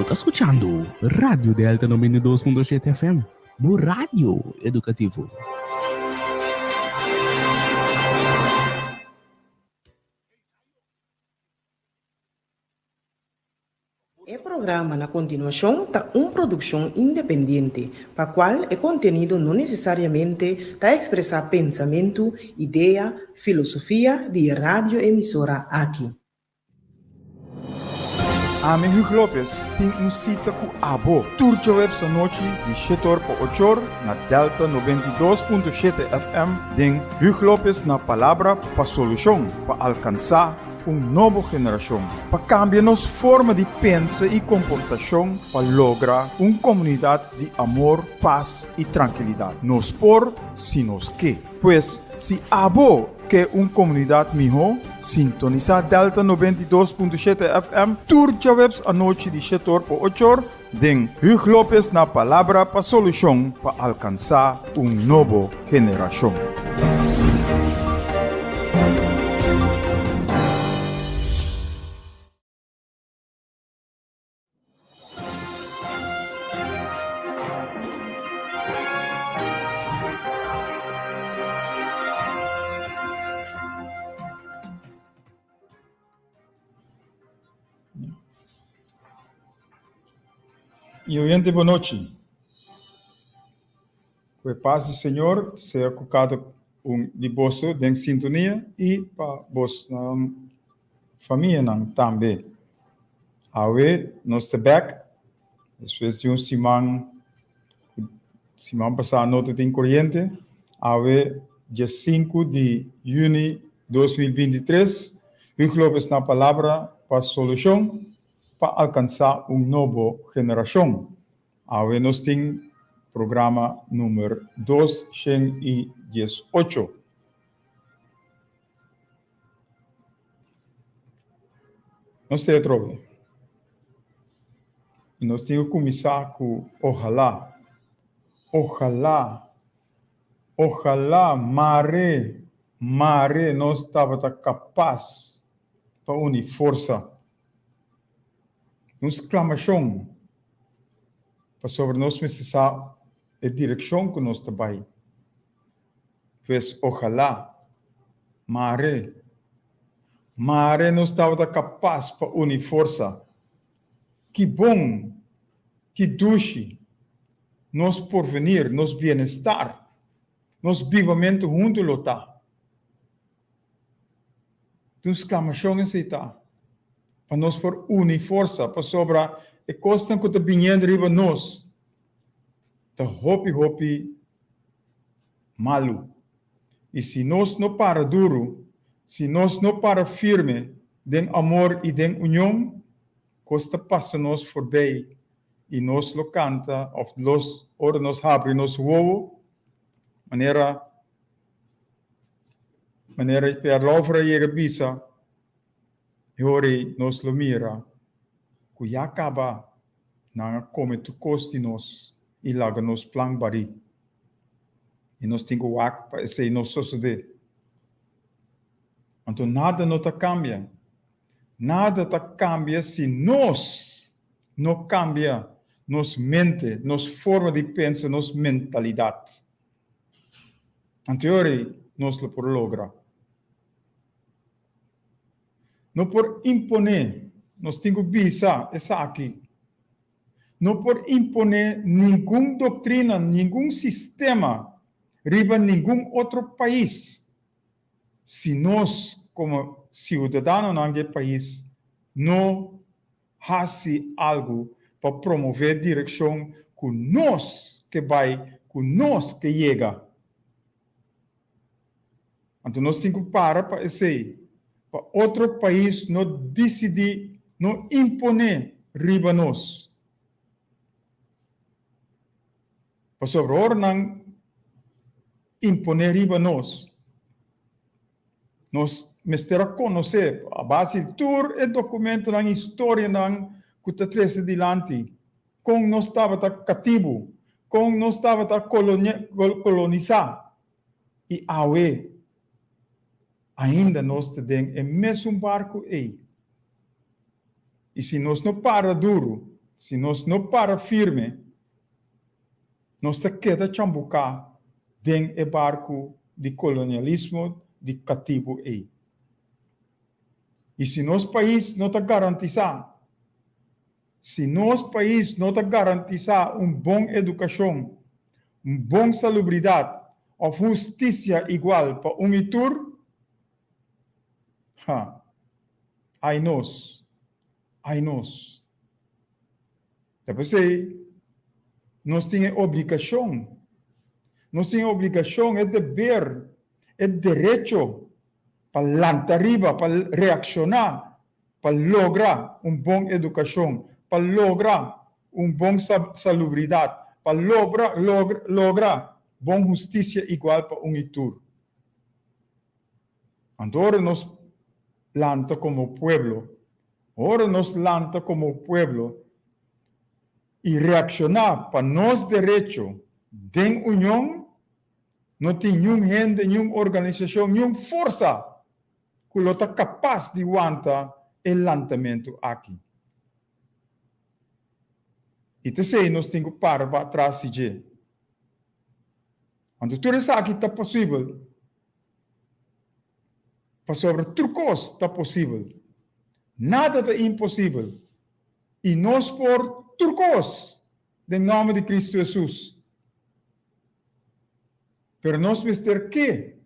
está escuchando Radio Delta 92.7 FM, bu radio educativo. O programa na continuação está uma produção independente, para qual o conteúdo não necessariamente está expressar pensamento, ideia, filosofia de radioemissora aqui. Ami Hugo Lopes tem cita com Abo. Turte web sa noite de 7 por 8 na Delta 92.7 FM. Den Hugo Lopes na palavra para solução, para alcançar nova geração. Para cambiar nossa forma de pensar e comportação, para lograr uma comunidade de amor, paz e tranquilidade. Nos por, si nos que. Pois, se Abo que uma comunidade melhor, sintoniza Delta 92.7 FM, turja webs a noite de 7 por 8, den Hugo Lopes na palavra para solução para alcançar uma nova geração. E oyente, boa noite. Que a paz do Senhor seja colocado de bolso em sintonia e para vossa família também. Awe, nós estamos back. Depois de semana passada, nota em corrente. Awe, dia 5 de junho de 2023. Hugo Lopes na palavra para solução, para alcançar uma nova geração. Agora nós temos programa número 218. Nós temos outro. E nós temos que começar com ojalá, mare, nós estávamos capazes para unir força. Uma exclamação para sobre nós precisar a direção que nós trabalhamos. Pois, ojalá, mare, nós estávamos capazes para unir força. Que bom, que doce, nós porvenir, nós bem-estar, nós vivamente junto lutar. Uma exclamação aceitar. Para nós for unir força, para sobre a costa que está vindo riba nós. Está hopi malu. E se nós não para duro, se nós não para firme, den amor e den união, costa passa nós por bem. E nós lo canta, ou nós abre nos ovo, maneira per lavra e a bisa, e ora nós lo mira, que já acaba, não come tu costi nós, e laga nos plan bari. E nós temos o ac para esse não suceder. Então nada não cambia. Nada cambia se nós não cambia nossa mente, nossa forma de pensar, nossa mentalidade. Então nós lo por lograr. Não por imponer, nós temos que pensar, essa aqui. Não por imponer nenhuma doutrina, nenhum sistema, riba nenhum outro país. Se nós, como cidadãos naquele país, não fazemos algo para promover a direção que nós que vai, que nós que chega. Então nós temos que parar para esse. Para outro país não decidir, não imponer riba nós. Para sobre ora não imponer riba nós. Nós mestera conhecer a base de todo o documento na história não que está trazendo adiante. Como nós estava cativo, como nós estava colonizar e awe ainda nós temos o mesmo barco aí. E se nós não para duro, se nós não para firme, nós te queda chambucar dentro do barco de colonialismo de cativo aí. E se nosso país não está garantizar, se nosso país não está garantizar uma boa educação, uma boa salubridade, ou justiça igual para um e tur, ai nós. Depois nós temos obrigação, é dever, é direito para lançar arriba, para reaccionar, para lograr uma boa educação, para lograr uma boa salubridade, para lograr boa justiça igual para um e tur. Agora nós lança como pueblo, e reaccionar para nós direito dentro da união, não tem nenhuma gente, nenhuma organização, nenhuma força que está capaz de aguentar o lançamento aqui. E terceiro, nós temos que parar para trás de. Quando tudo isso aqui está possível, para sobre trucos está possível. Nada é impossível. E nós por trucos, em nome de Cristo Jesus. Pero nós vamos ter que.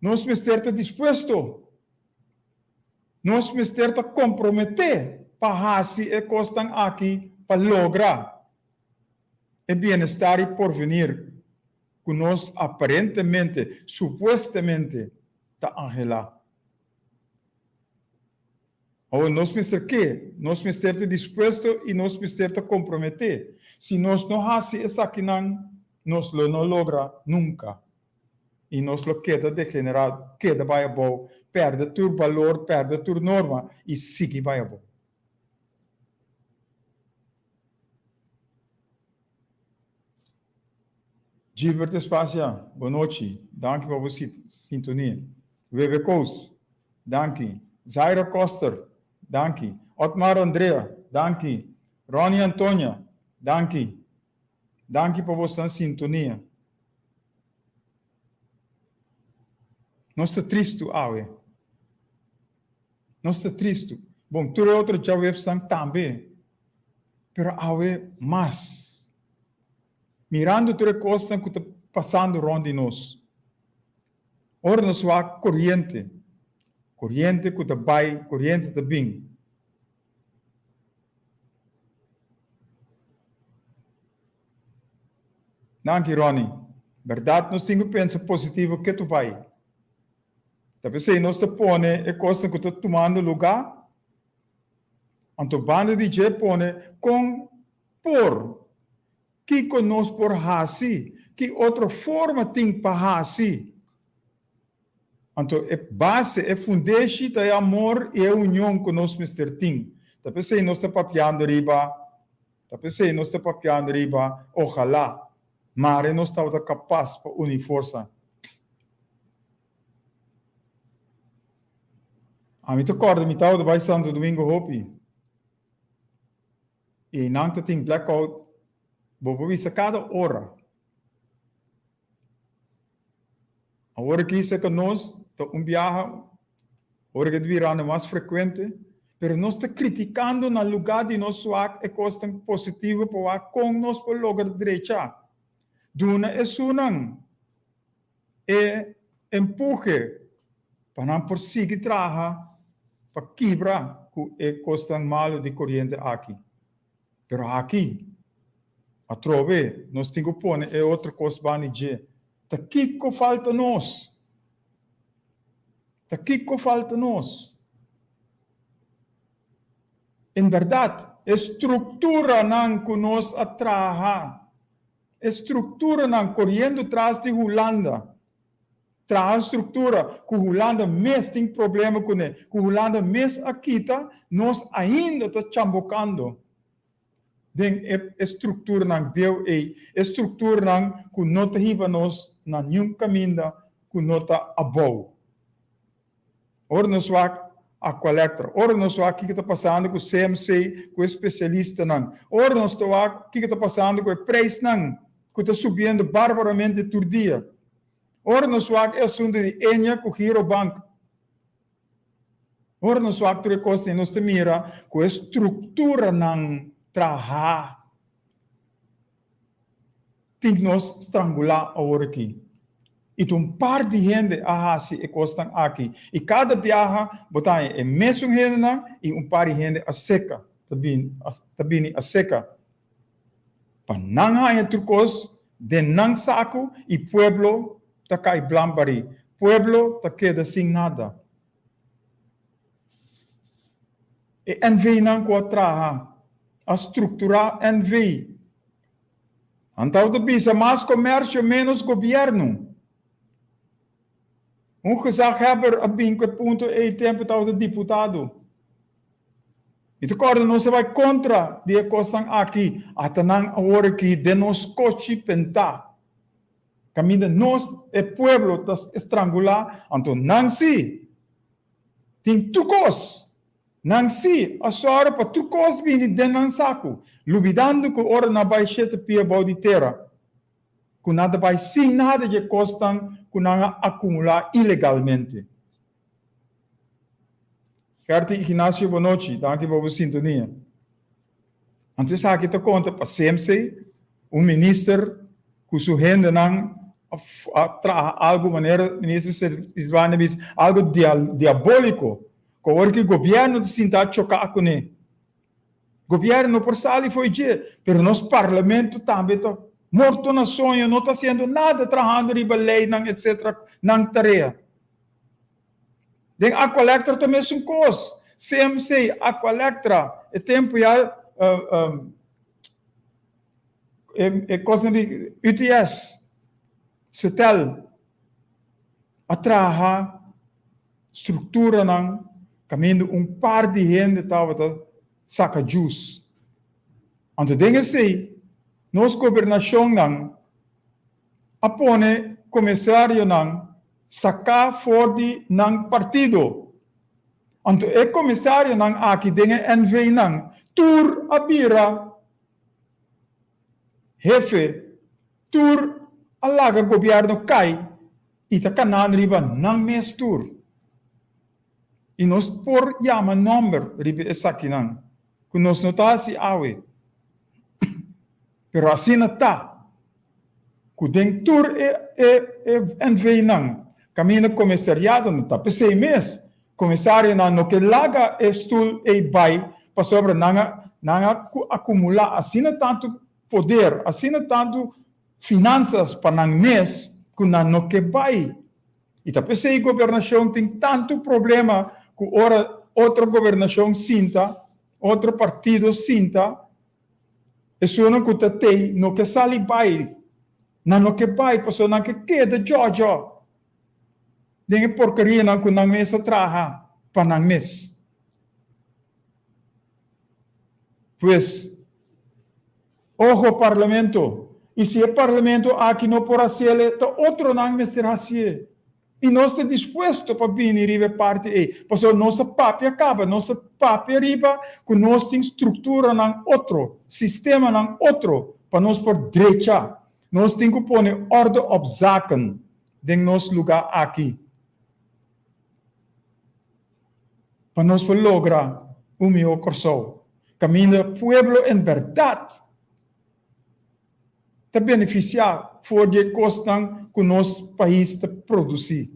Nós vamos ter disposto. Nós vamos ter que comprometer para fazer e costas aqui para lograr o bem-estar e porvenir que nós aparentemente, supostamente, está angelado. Ou nós vamos ter que? Nós vamos ter disposto e nós vamos ter que comprometer. Se nós não fazemos isso aqui, nós não logra nunca. E nós lo queda degenerado, queda vai bom, perde tu valor, perde tu norma e sigue vai bom. Gilberto Espacia, boa noite. Danke para você sintonia. Weber Kous, danke. Zaira Koster, danke. Otmar Andrea, danke. Ronnie Antônia, danke. Danke para você sintonia. Nós estamos tristes, Aue. Nós estamos tristes. Bom, tudo outro já vai também. Pero Aue, mais. Mirando toda a coisa que está passando rondante nós. Ora, nós vamos corrente. Corrente que está vai, corrente está bem. Danke, Ronnie. Verdade, nós temos que pensar positivo que tu vai. Talvez se nós te põe a coisa que está tomando lugar, então banda de je põe com por que conosco por hasi, que outra forma tem para hasi. Então, a base, a fundamento é amor e a união que nós Mr. Ting. Talvez se nós está papiando riba, ojalá, mas nós estamos capazes para unir força. A mim te acorda, me estava de Santo Domingo Hopi. E não tem blackout, vou ver cada hora. Agora que isso é que nós, viagem, agora que virando mais frequente, mas nós estamos criticando no lugar de nosso ato e coisa positiva para com nós para lograr direita. Duna é sunang, é empurre para não prosseguir trabalhar para quebrar que coisa malo de corrente aqui. Pero aqui, a trove, nós temos que pôr outra coisa para dizer. Tá que falta nós. Em verdade, a estrutura não que nós atraha. A estrutura não correndo atrás de Holanda. Traz a estrutura que Holanda mesmo tem problema com ele. Que Holanda mesmo aqui nós ainda está chambocando. Den estrutura não viu e estrutura não que não riba nós na nenhum caminho que não está abou. Ora nós vamos Aqualectra. Ora nós o que está passando com o CMC, com o especialista não. Ora nós o que está passando com o preço não, que está subindo barbaramente todo dia. Ora nós o assunto de Enya com o Giro Banco. Ora nós o que coisa nós te mira com a estrutura não trabalhar. Tem nós estrangular agora aqui. E par de gente e costam aqui. E cada viagem, botar é mesmo gente e par de gente a seca. Também a seca. Para não há trucos, de não saco e pueblo tá cai blambari. Pueblo tá queda sem nada. E NV não contra a estrutura NV. Então, tu pensa mais comércio, menos governo. Gezaghebber a bingo ponto e tempo de deputado. E de acordo não se vai contra de costan aqui, até não agora que de nos coche pentar. Caminho nós e pueblo tá estrangular, então não se tem tucos. Não se a sora para tucos vindo de não saco, luvidando que ora na baixeta pia bauditera. Que nada vai sem nada de costam que não acumular ilegalmente. Certo, Ignacio, boa noite. Danke pela sintonia. Antes aqui te conta para CMC, ministro que sua renda não algo maneira, ministro Silvana algo diabólico, que o governo de sentar chocar com ele. Governo por sali foi dia, pero nosso parlamento também morto na sonho, não está sendo nada, trabalhando riba lei, etc., não tarefa. Den Aqualectra também é um coisa. CMC, Aqualectra, é tempo já, é coisa de UTS, Cetel, a trabalhar, estrutura, não, caminho par de gente, estava saca juice. Então, tem que ser, nossa governação não apone comissário não sacar fora não partido. Então, é comissário não aqui tem NV não tur abira jefe tur alaga governo cai e tá canan riba não mes tur. E nós por chama número riba essa aqui não que nós notasi awe. Pero assim não está. Que dentro NV não. Caminho comissariado não está. Pensei mesmo. Comissário não que laga estul e vai para sobre não acumular assim tanto poder, assim tanto finanças para não mês que não que vai. E tá pensei governação tem tanto problema que ora outra governação sinta, outro partido sinta. Isso não que tem, não que sali vai, não que vai, pessoa não que queda Georgia. Dengue porcaria não que não mesa traha para não mes. Pois, ojo parlamento, e se o parlamento aqui não por hacer, outro não mes será assim. E nós estamos dispostos para vir e riba parte aí. Porque nossa papia acaba, nossa papia riba, que nós temos estrutura não outro, sistema não outro, para nós por direita. Nós temos que pôr ordem op zaken em nosso lugar aqui. Para nós por lograr o meu coração. Caminho pueblo em verdade. Te beneficiar for de costas que o nosso país te produzir.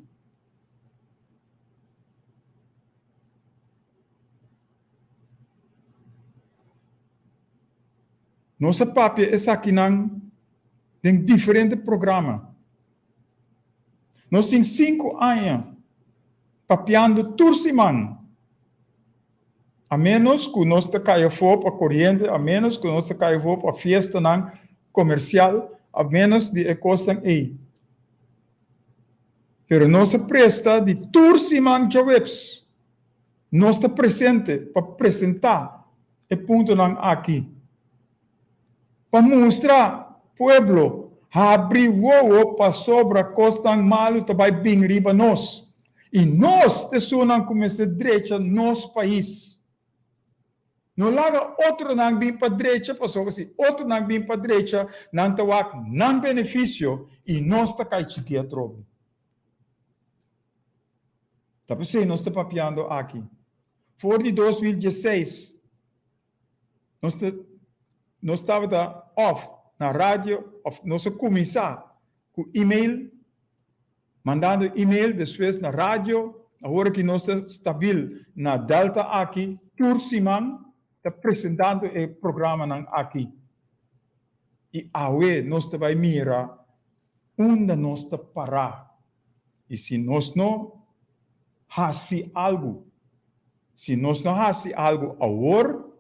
Nossa papia é aqui tem diferentes programas. Nós temos 5 anos papiando turciman. A menos que nós te caia for para corrente, a menos que nós te caia for para festa comercial, a menos de costam aí. Pero nós presta de turciman jobs. Nós está presente para apresentar o ponto aqui. Para mostrar pueblo abrir o para sobre a costa malo também bem riba nós. E nós te sonam como essa direita nosso país. Não larga outro não vir para a direita, pessoal, assim, outro não vir para a direita, não te wak, não benefício, e nós te cai chique a trobe. Tá pensando, nós estamos papiando aqui. For de 2016, nós estávamos off na rádio, nós começamos com e-mail, mandando e-mail, depois na rádio, agora que nós estamos estável na Delta aqui, por semana, está apresentando o programa aqui. E aí nós vamos mirar onde nós estamos parar. E se nós não fazemos algo, se nós não fazemos algo agora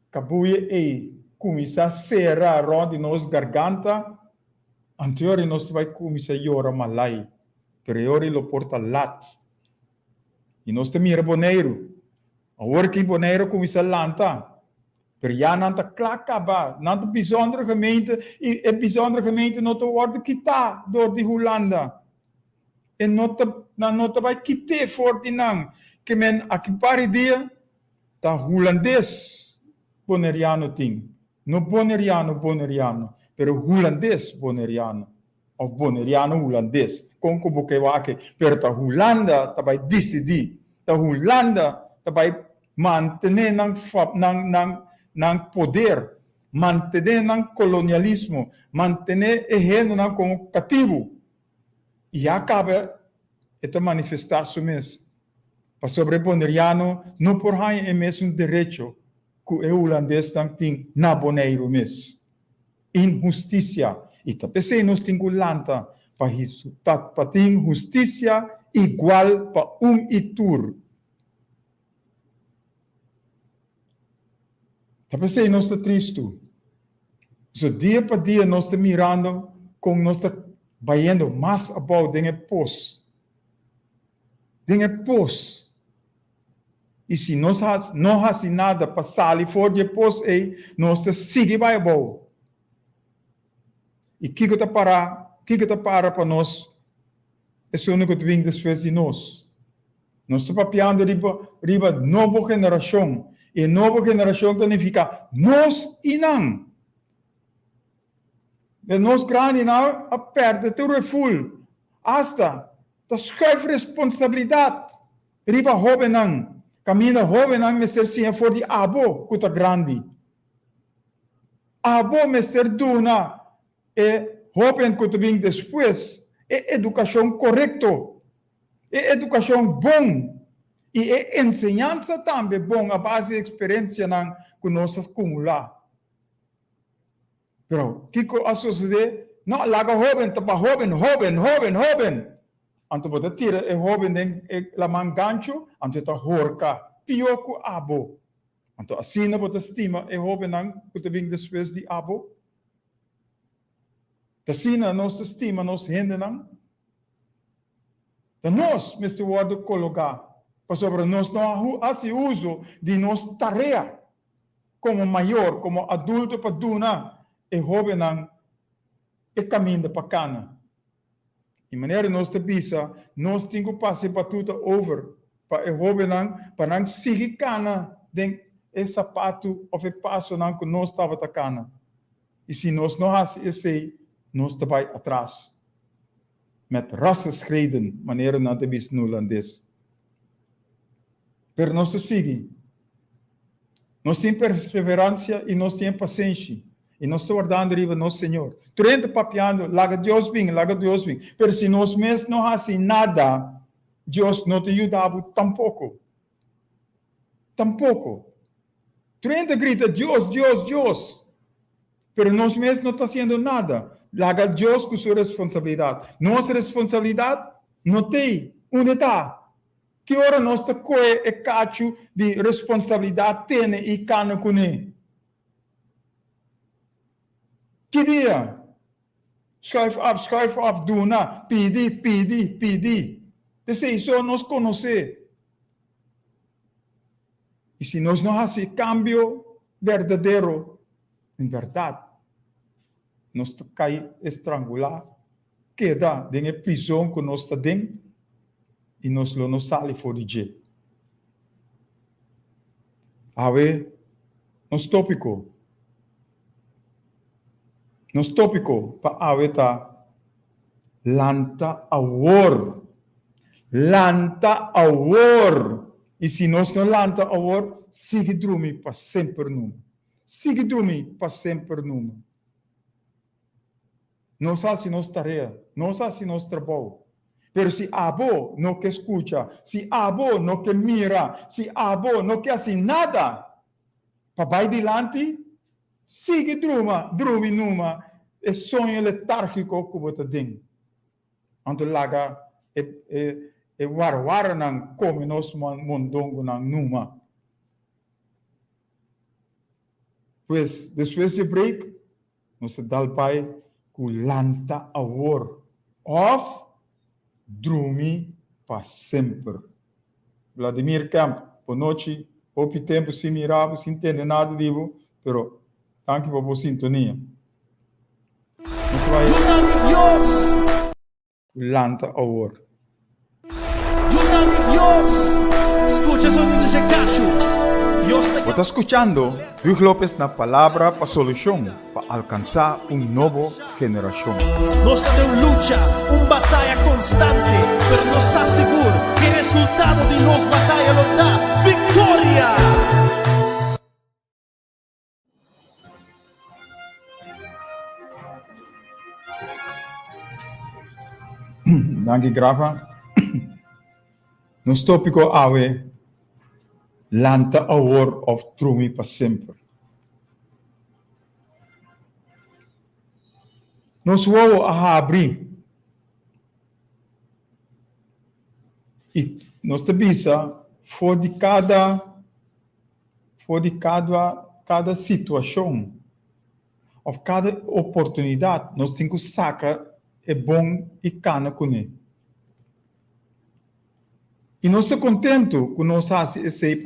cabuia e começar a serrar onde nós garganta, anterior nós vamos começar a chorar malai, priori lo porta lat. E nós temos mira boneiro. Agora que boneiro começa a lanta. Pero já não está clacaba, não está bijzondere gemeente, e a bijzondere gemeente não está worden quitar door die Hollanda. E não está vai quitar voor die nang. Que men aqui para dia, tá holandês boneriano ting. No boneriano, pero holandês boneriano. Of boneriano holandês. Conco boquewake, pero ta Holanda ta vai decidir. Ta Holanda ta vai mantener nang poder, mantener nang colonialismo, mantener o reino como cativo. E acaba esta manifestação mesmo. Para sobre boneriano, não por aí é mesmo direito que o holandês tem na boneiro mesmo. Injustiça. E tá pensando nós temos lanta para isso, para ter justiça igual para itur. Tá pensando nós está triste. So dia para dia nós está mirando como nós está vendo mais about dinge pos. Dinge pos. E se nós não fazemos nada para sair fora depois, nós está seguir vai bom. E o que está para nós? É o único que vem depois de nós. Nós estamos papiando riba nova geração. E nova geração significa nós e não. E nós grande não perde tudo full. Hasta da schuif responsabilidade. Riba jovem não. Camina jovem não mister sim for de abo kuta grande. Abo mister duna e jovem kuta vem depois e educação correto. E educação bom. E ensinança também bom, a base de experiência que nós acumulamos. Pero, o que sucede? Não, laga jovem, tapa jovem. Anto pode tirar o jovem la mangancho, anto está horca, pior que abo. Anto assim não pode estima o jovem que vem depois de abo. Assim nós estima, nós rende não. Então nós, Mr. Ward, colocar sobre nós não fazemos uso de nossa tarefa como maior, como adulto para donar e jovem e caminho para cana. De maneira nós te bisa, nós temos que passar para tudo over para o jovem para não seguir cana de sapato ou o passo que nós estava a cana. E se nós não fazemos isso, nós te vai atrás. Met rassenschreden, maneira não te bisa no holandês. Pero nós seguimos. Nós temos perseverança e nós temos paciência. E nós estamos guardando riba nosso Senhor. Turente papiando, laga Deus bem. Pero se nós mesmos não fazemos nada, Deus não te ajuda tampouco. Turente grita, Deus. Pero nós mesmos não estamos fazendo nada. Laga Deus com sua responsabilidade. Nossa responsabilidade não tem onde está. Que hora nós te coe e cacho de responsabilidade tem e cana com ele? Que dia? Schuif af, doe na. Pedi. Dus isso nós conhecer. E se nós não fazemos cambio verdadeiro, em verdade, nós cai estrangular, queda em prisão que nós está dentro e nós não sai fora de jeito. Awe, nos tópico para awe tá lanta awor. E se nós não lanta awor, sigue dormir para sempre numa. Sigue dormir para sempre numa. Não sabe se nós tarefa, não sabe se nós trabalho. Pero se abo não quer escuta, se abo não quer mira, se abo não quer assim nada, para vai adiante, sigue dormir numa, é sonho letárgico que você tem. Anto laga e war nang come nos mondongo nang numa. Pues, depois de break, nós dá pai com lanta awor of dormir para sempre. Vladimir Camp, boa noite. Pouco tempo se mirava, se entende nada disso, pero tanto para a sintonia. Nós vai lanta awor. Escucha sonido de cacho. Está escuchando Hugh López na Palavra para Solución, para alcanzar una nueva generación. Nos de una lucha, una batalla constante, pero nos asegura que el resultado de nos batalla lo da victoria. Danke, Grafa. Nos tópico awe lanta awor of trumi para sempre. Nos vamos a abrir e nós te bisa for de cada situação ou cada oportunidade nós temos que sacar é bom e cana com ele. E nós estamos contentos com nós fazemos isso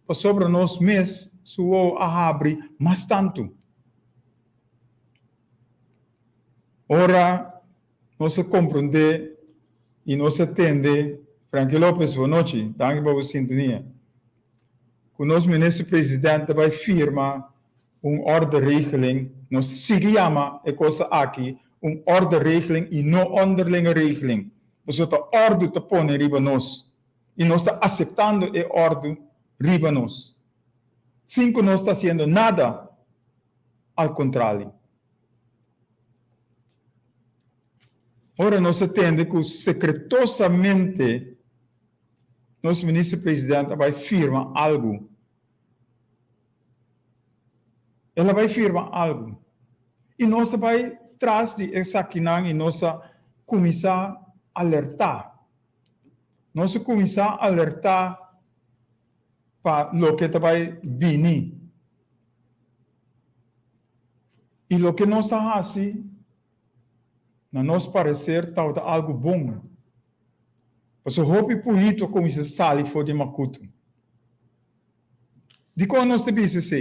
para sobre nós mesmos, suou a abrir mais tanto. Ora, nós compreendemos e nós atendemos. Frankie Lopes, boa noite. Danke pela sintonia. Com nós, ministro-presidente vai firmar orderegeling. Nós seguimos a coisa aqui, orderegeling e não onderlinge regeling. Nós temos ordem te pôr riba nós. E nós estamos aceitando a ordem riba nós. Sem que nós estamos fazendo nada, ao contrário. Ora, nós atendemos que secretosamente nosso ministro-presidente vai firmar algo. Ela vai firmar algo. E nós vai atrás de Exaquinan e nós começar a alertar. Nós começar a alertar para o que vai vir. E o que nós fazemos, na nosso parecer, está algo bom. Porque o hopi puhito como se sali for de Makuto. De quando nós temos isso?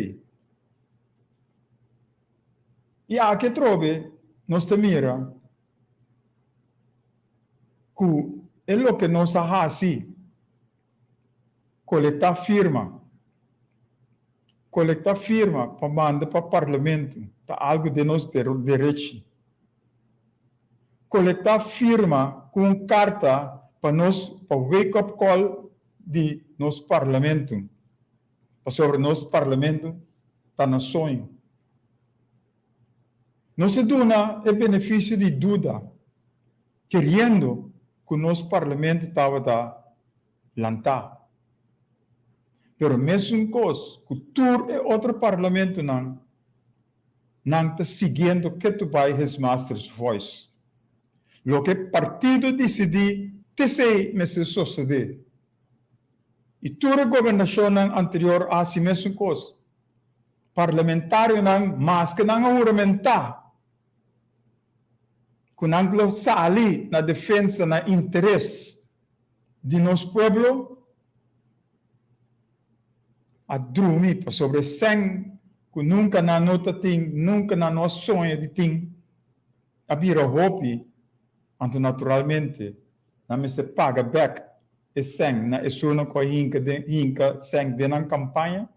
E aqui trobe, nós te mira, que é o que nós fazemos, coletar firma para mandar para o parlamento, para algo de nosso direito. Coletar firma com carta para o wake-up call de nosso parlamento. Sobre nosso parlamento está no sonho. Não se dá o benefício de dúvida, querendo que o nosso parlamento estava a lançar. Mas mesmo coisa, que tur e outro parlamento não está seguindo que tu vai his master's voice. Lo que partido decidir, te sei, mas se suceder. E toda a governação anterior a si mesmo coisa. Parlamentário não, mas que não juramentar. Que não sali na defesa, na interesse de nosso povo, a dormir sobre sem que nunca na nota tem, nunca na nosso sonho de tem, abira hopi, anto naturalmente, na me se paga back e seng na esuna ko hinka seng denang kampanya,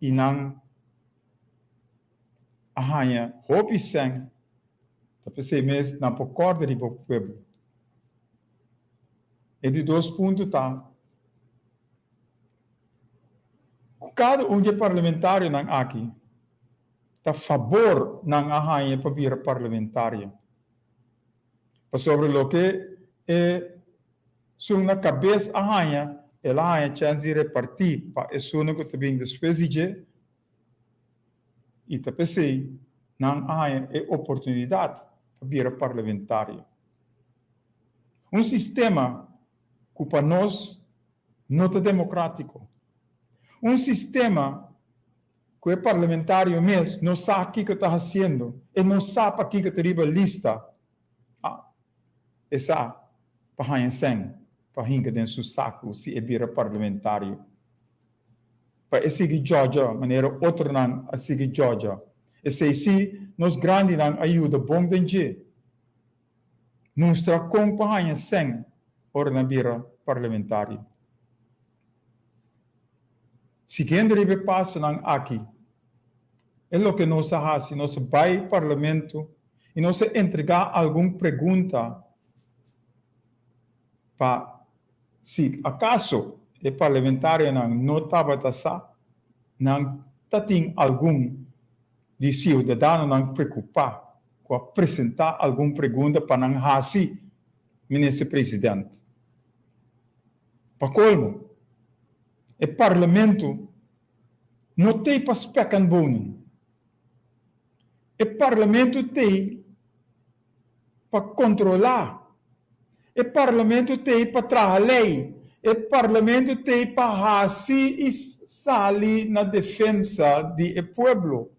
inang ahanya hopi seng, tapi se mes na pocorda di pueblo. E de 2 pontos tá. Cada de parlamentário nang aqui tá a favor nang ahanya para parlamentária. Para sobre lo que na cabeça ahanya, ela há chance de repartir para isso no que também depois de e tá pensei nang ahanya oportunidade para parlamentária. Sistema que para nós não é democrático. Sistema que é parlamentário mesmo, não sabe o que está fazendo, e não sabe o que está lista. Essa para para hinka den su saco se é parlamentário. Para seguir Georgia, maneira outra não a seguir Georgia. E se nos grandes não ajuda bom denje. Nostra companhia sem ora bira parlamentário. Seguindo o passo não aqui, é o que nós fazemos, nós vai ao parlamento e nós entregar alguma pergunta para se acaso o parlamentário não estava não tem algum de cidadão não preocupar com apresentar alguma pergunta para não fazer ministro presidente. Para colmo, o parlamento não tem para especar bom. O parlamento tem para controlar. O parlamento tem para trazer lei. O parlamento tem para fazer e sair na defesa do povo.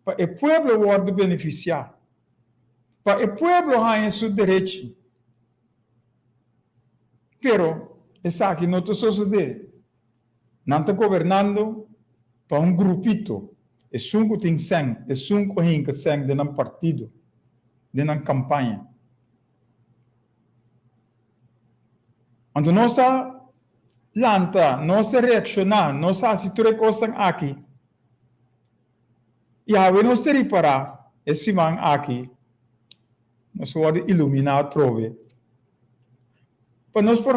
Para o povo pode beneficiar. Para o povo ter seu direito. Pero, essa aqui não está sucedendo. Não está governando para grupito. É sunco tem sangue, é sunco hinca sangue de um partido, de uma campanha. Então, nossa lanta, nossa reaccionar, nossa atitude costa aqui. E a nós ter reparar, esse man aqui, nós vamos iluminar trove. Para nós por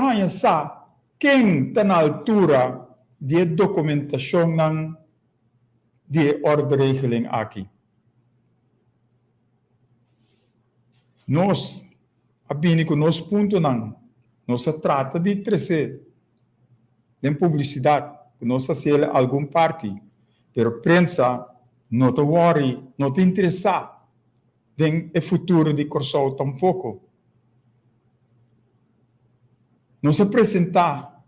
quem está na altura de documentação de ordem aqui. Nós, abinico nos ponto nós trata de trazer de publicidade, nós fazemos algum parte, pero prensa não te worry, não te interessa em futuro de Corsol tampouco. Nós apresentar,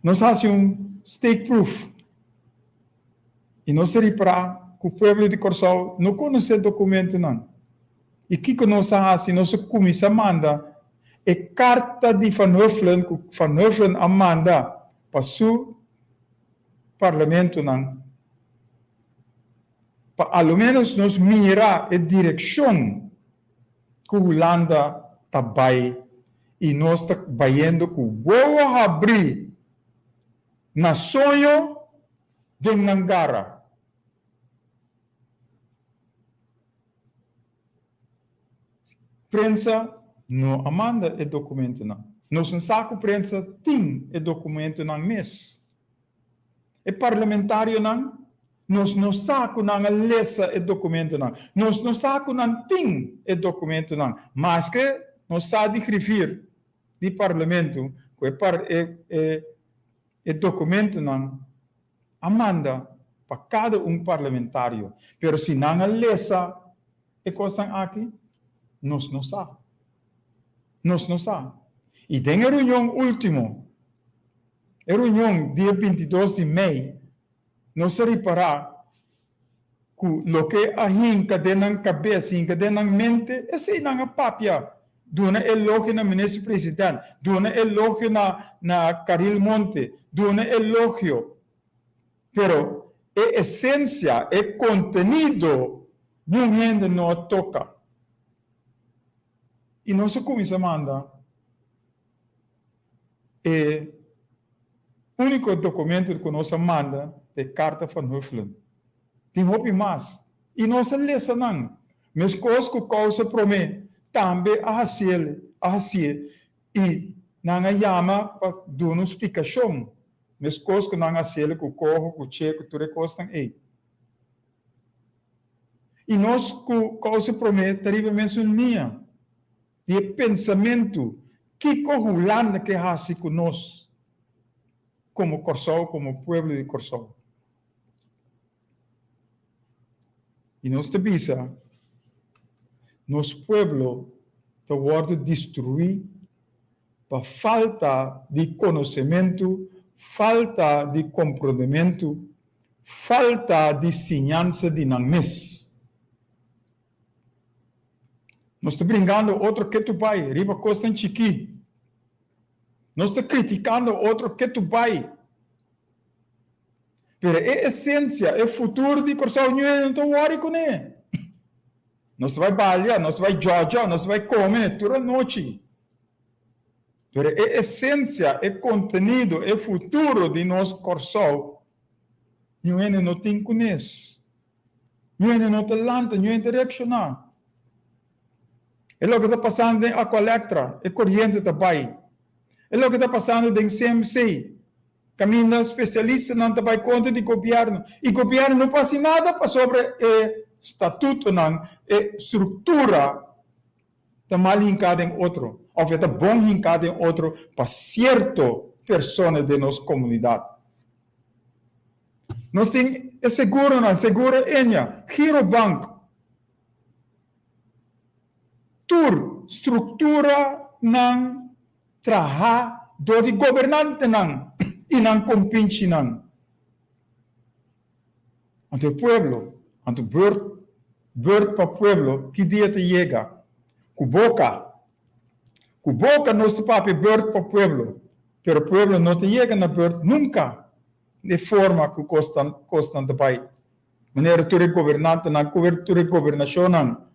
nós fazemos stake proof. E nós reparar que o povo de Corsol não conhece o documento não. E o que nós fazemos? Nós comissão manda a carta de Van Huffelen, que Van Huffelen manda para o parlamento não. Para ao menos nós mirar a direção que a Holanda está vai e nós está vendo que vou abrir na sonho de Nangara. Prensa não amanda o documento não. Nós não saco prensa tem o documento não mês. E parlamentário não. Nós não saco não lesa o documento não. Nós não saco não tem o documento não. Mas que nós sabe escrever de parlamento que o documento não amanda para cada parlamentário. Pero se não lesa e costam aqui, nós não sabe. Nós não sabe. E tem a reunião última, a reunião dia 22 de maio, nós reparar que o que a hinca de na cabeça, hinca de na mente, esse não é papia. Dona elogio na ministro presidente, dona elogio na Caril Monte, dona elogio. Pero a essência, o conteúdo Não gente não toca. E nós começamos a mandar. E o único documento que nós manda é a carta van Huffelen. Tem roupa mais. E nós lemos não. Mas coisas que causa promete também a fazer. E não chama para dar uma explicação. Mas coisas que não fazer, que corro, que checo, tudo coisa aí. E nós que causa promete, terrivelmente linha de pensamento que corrulanda que hace conosco, como Corsol, como pueblo de Corsol. E nós te avisa, nosso pueblo está sendo destruído por falta de conhecimento, falta de comprometimento, falta de ensinança de nanmes. Nós estamos brincando outro que tu vai, riba costa em chiqui. Nós estamos criticando outro que tu vai. Mas a essência, é o futuro de Corsol, não estou worried com ele. Nós vai balhar, nós vai jogar, nós vai comer toda noite. Mas a essência, o conteúdo, o futuro de nosso Corsol, não tem com isso. Não tem lanta, não tem direcionar. É o que está passando em Aqualectra, é corrente também. É o que está passando em CMC. Caminho especialista não está conta de governo. E o governo não passa nada sobre o estatuto, não, a estrutura está mal linkada em outro. Ou está bom linkada em outro para certas pessoas de nossa comunidade. Nós temos seguro, não, seguro Enya, Girobank. Tur estrutura não traha do de governante não e não compinche não. Ante o pueblo, ante bird para pueblo, que dia te chega? Cuboca não se papi bird para pueblo, pero pueblo não te chega na bird nunca de forma que constante pai. Maneira tu governante não cobertura governação não.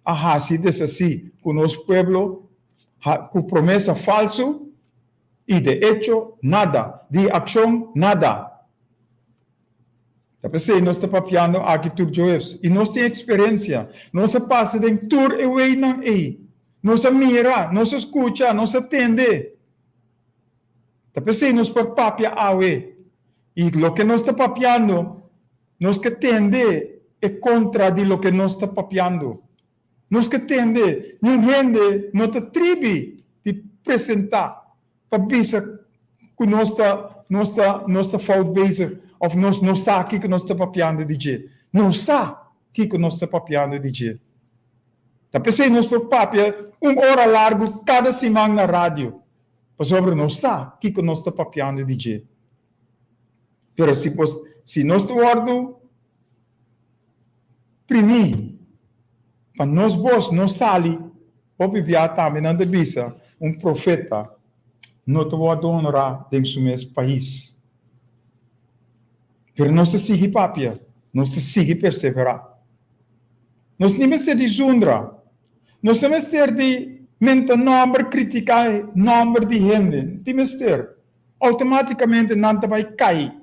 Assim, assim, com o nosso pueblo, com promessa falsa e de hecho, nada, de ação, nada. Nós estamos papiando aqui tudo isso. E nós temos experiência. Nós passamos de tudo e way não é. Nós mira, nós escuta, nós atende. Nós por papia awe. E o que nós estamos papiando, nós que atende é contra de lo que nós estamos papiando. Nós que atende, não gente não te tribe de apresentar para ver que nós está falando bezig, ou nós não sabe o que nós está papiando de dia. Não sabe o que nós está papiando de dia. Então, nós por papia, hora largo, cada semana na rádio, para sobre não sabe o que nós está papiando de dia. Mas se nós estamos primeiro, para nós vos não sali, ou vivia também na devisa, profeta, não te vou honorar dentro do mesmo país. Mas nós sigue papia, nós sigue perseverar. Nós não ser de zundra, nós não ser de mentar número, criticar número de gente, temos ter. Automaticamente não te vai cair,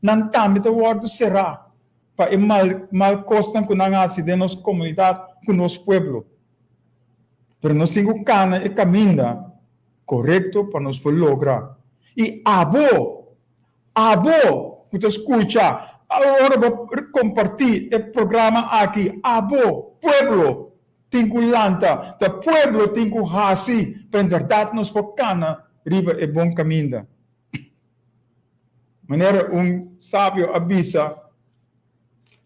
não também te vai será. Para mal costam com a de nossa comunidade, com o nosso pueblo. Mas nós temos cana e caminho correto para nós lograr. E abo, que tu escuta, agora vou compartilhar o programa aqui. Abo, pueblo, tem que lanta, o pueblo tem que hasi, para verdade nós por cana, riba é bom caminho. Maneira sábio avisa,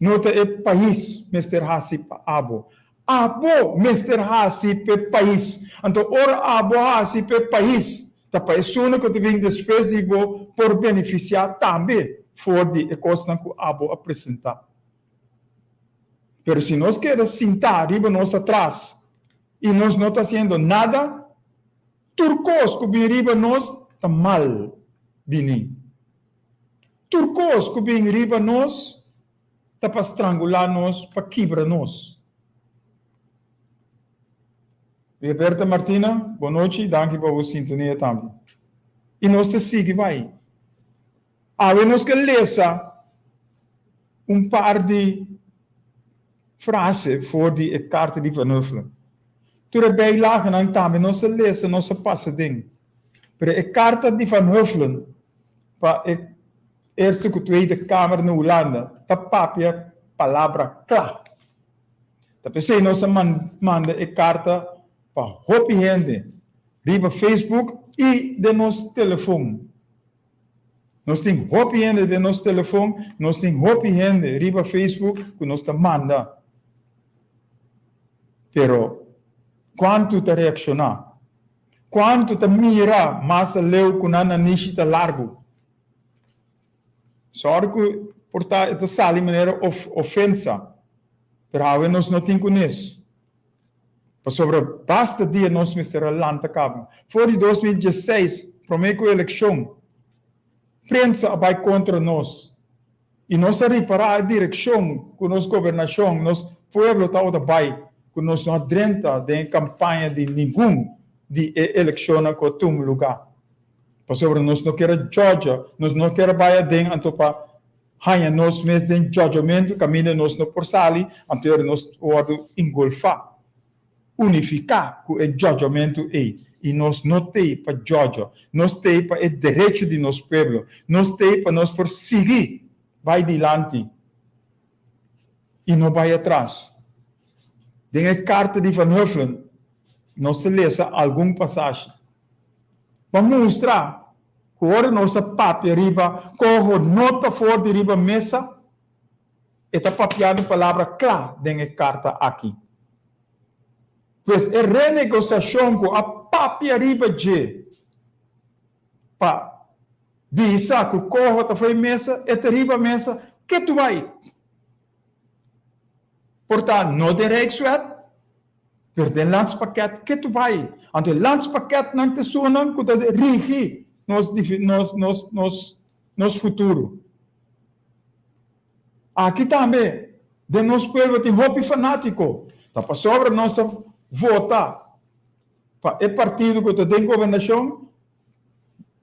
nota é país, Mr. Hasi pa abo. Abo, Mr. Hasi pe país. Então, ora abo Hasi pe país. Ta país que te vem depois de por beneficiar também for de coisa que abo apresentar. Pero se nós queremos sentar riba nós atrás e nós não está fazendo nada, turcos que vem riba nós está mal vini. Turcos que vem riba nós tá para estrangular nós, para quebrar nós. Roberta Martina, boa noite, danke por sua sintonia também. E nós seguimos vai. Nós que lesa par de frases voor die kaarten die van Huffelen. Toen erbij lagen aan tamen, nós lesa, nós passa ding. Maar de kaarten die van Huffelen, para de Eerste en Tweede Kamer in Holanda, dat papia palavra klaar. Dat betekent nós manda de kaarten para hopi gente, riba Facebook e de nos telefoon. Nós temos hopi gente de nosso telefone, nós temos hopi gente riba Facebook que nós te manda. Pero quanto te reaccionar? Quanto te mira, mas leu com nana nishi te largo? Sorry que portar esta sali maneira ofensa. Pero nós não temos com isso. Para sobre basta dia nós mister land te cabem. Voor die 2016, prometo eleição. Prensa vai contra nós. E nós reparar a direção com nossa governação, nosso povo está dabei, que nós não adrenta de campanha de nenhum de eleição que tem lugar. Por sobre nós não queremos Georgia, nós não queremos baia dentro, então para hanha nós mesmos de judgment, caminho nós não por sali, então nós vamos engolfar, unificar com o judgment aí. E nós não temos para Georgia, nós temos para o direito de nosso povo, nós temos para nós por seguir, vai adiante e não vai atrás. Tem a carta de Van Huffelen, nós lemos alguma passagem. Para mostrar que agora nossa papel riba, corro nota fora de riba mesa, está papiado a palavra clara tem a carta aqui. Pois a renegociação com a papia riba de para visa que o corro está foi mesa, e riba mesa, que tu vai? Portanto, não de Rijkswet, per de landspakket, que tu vai? Ante o landspakket não te sonam que te rigi nos futuro. Aqui também, de nosso povo tem hobby fanático, tá para sobre nossa votar para o partido que tem governação,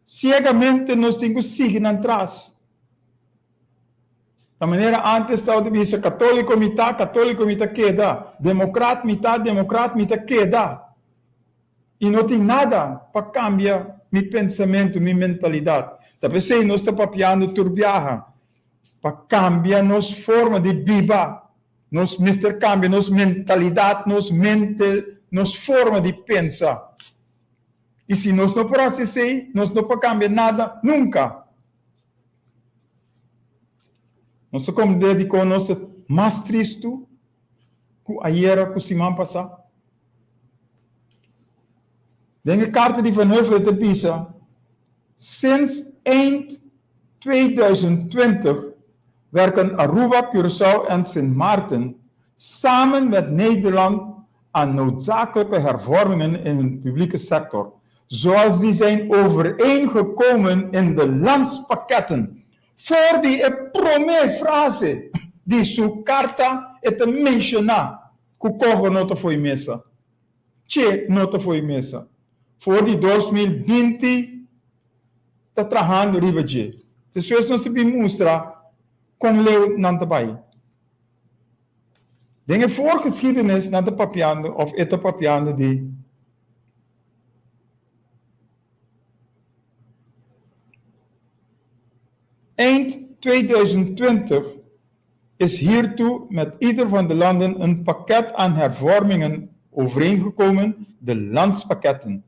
cegamente nós temos que seguir atrás. Da maneira antes estava de vista católico mitad queda, democrata mitad queda. E não tem nada para cambiar meu pensamento, minha mentalidade. Talvez se nós estamos papiando turbiaja, para cambiar nossa forma de viver, nos mister cambia, nossa mentalidade, nossa mente, nossa forma de pensar. E se nós não processamos, nós não podemos cambiar nada, nunca. Nós como dedicou nossa mais triste que ayer que semana passada. Denke carta die Van Huffelen te pisa. Sinds eind 2020 werken Aruba, Curaçao en Sint Maarten samen met Nederland aan noodzakelijke hervormingen in de publieke sector, zoals die zijn overeengekomen in de landspakketten. Voor die promesse frase die su carta et menciona, que nota foi mesa. Che nota foi mesa. Voor die 2020 está trabajando riba de. Depois não se mostra com leu não tabai. Dingen voorgeschiedenis naar de papiando of ete papiando die eind 2020 is hiertoe met ieder van de landen een pakket aan hervormingen overeengekomen, de landspakketten.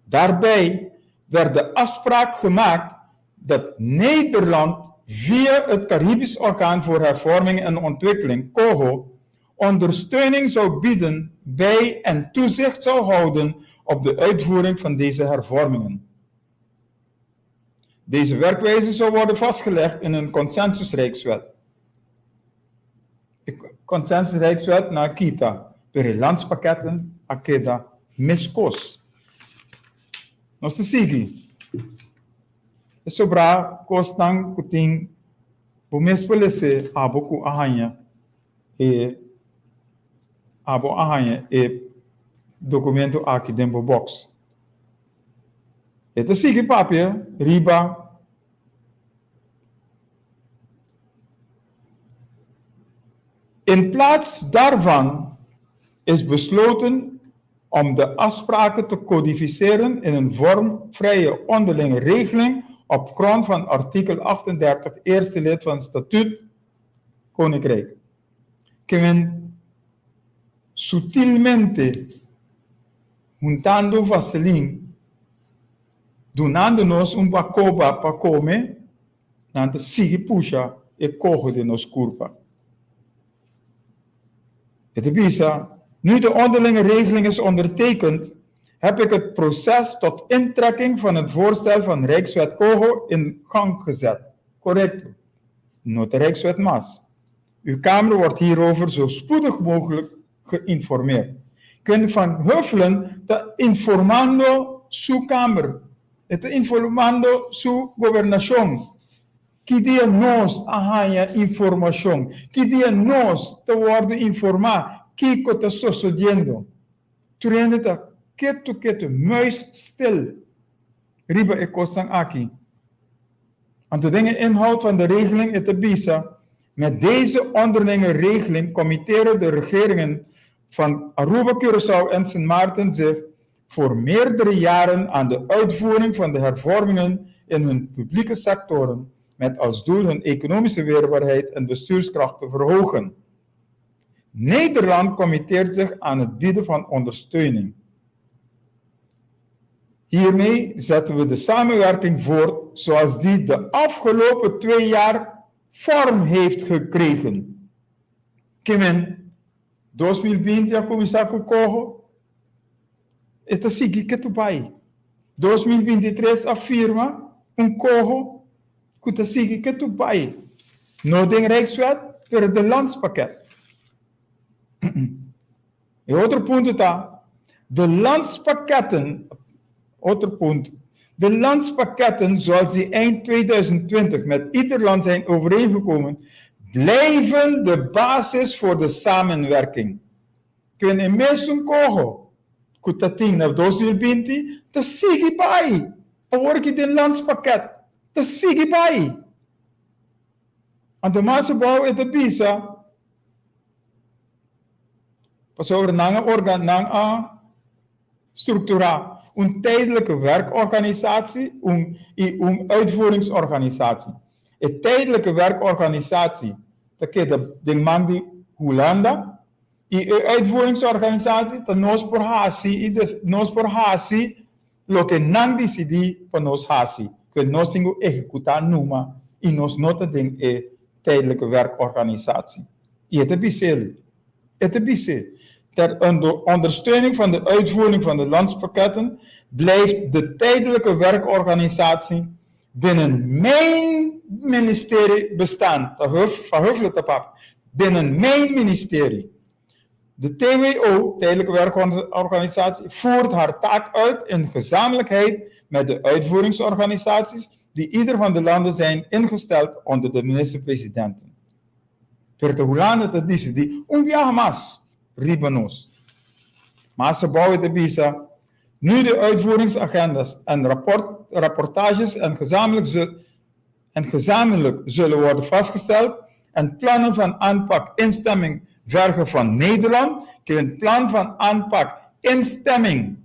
Daarbij werd de afspraak gemaakt dat Nederland via het Caribisch Orgaan voor Hervorming en Ontwikkeling, COHO, ondersteuning zou bieden bij en toezicht zou houden op de uitvoering van deze hervormingen. Deze werkwijze zou worden vastgelegd in een consensusrijkswet. Consensusrijkswet naar Kita, per landspakketten, akeda, miskos. Nós te sigue. É sobrar costan kuting O mes polese abo ku ahanya e documento aqui dentro do box. Esse sigue papel, riba. In plaats daarvan is besloten om de afspraken te codificeren in een vormvrije onderlinge regeling op grond van artikel 38, eerste lid van het statuut Koninkrijk. Que men sutilmente, juntando vaseline, donando-nos bacoba para comer, dan te sigue puxa e coge de nos curpa. Het visa, nu de onderlinge regeling is ondertekend, heb ik het proces tot intrekking van het voorstel van Rijkswet Kogo in gang gezet. Correcto. Not de Rijkswet Mas. Uw Kamer wordt hierover zo spoedig mogelijk geïnformeerd. Kunt van Huffelen te informando su Kamer, te informando su gobernación. Que dia nós arranha informação, que dia nós te worden informar, que está sucedendo. Turende ta ketu, muis stil. Riba e kostan aki. En de dingen inhoud van de regeling het bisa. Met deze onderlinge regeling committeren de regeringen van Aruba, Curaçao en Sint Maarten zich voor meerdere jaren aan de uitvoering van de hervormingen in hun publieke sectoren, met als doel hun economische weerbaarheid en bestuurskracht te verhogen. Nederland committeert zich aan het bieden van ondersteuning. Hiermee zetten we de samenwerking voort zoals die de afgelopen 2 jaar vorm heeft gekregen. Kimen, 2020 começar Kogo, het is que tu pai. 2023 afirma Kogo, que tu sigue que tu pai. No ding Rijkswet per de landspakket. En outro punt está, de landspakketten, outro punt, de landspakketten zoals die eind 2020 met ieder land zijn overeengekomen, blijven de basis voor de samenwerking. Kunnen in meestal Kogo, kutating na 2020, te sige bij. Hoor je de landspakket, te sige bij. En de maasbouw in de bisa, pas over nang structura, een tijdelijke werkorganisatie, een uitvoeringsorganisatie. Een tijdelijke werkorganisatie, dat is de man die Hollanda, een uitvoeringsorganisatie, dat nos por hasi, lo que nang decidi pa nos hasi, que nos tingo executar numa, y nos nota ding een tijdelijke werkorganisatie. Het is bijzonder. Ter ondersteuning van de uitvoering van de landspakketten blijft de tijdelijke werkorganisatie binnen mijn ministerie bestaan. Binnen mijn ministerie. De TWO, tijdelijke werkorganisatie, voert haar taak uit in gezamenlijkheid met de uitvoeringsorganisaties die ieder van de landen zijn ingesteld onder de minister-presidenten. Per de Hollande te dice die mas ribanos. Maar ze bouwen de bisa. Nu de uitvoeringsagendas en rapportages en gezamenlijk zullen worden vastgesteld en plannen van aanpak instemming vergen van Nederland, een plan van aanpak instemming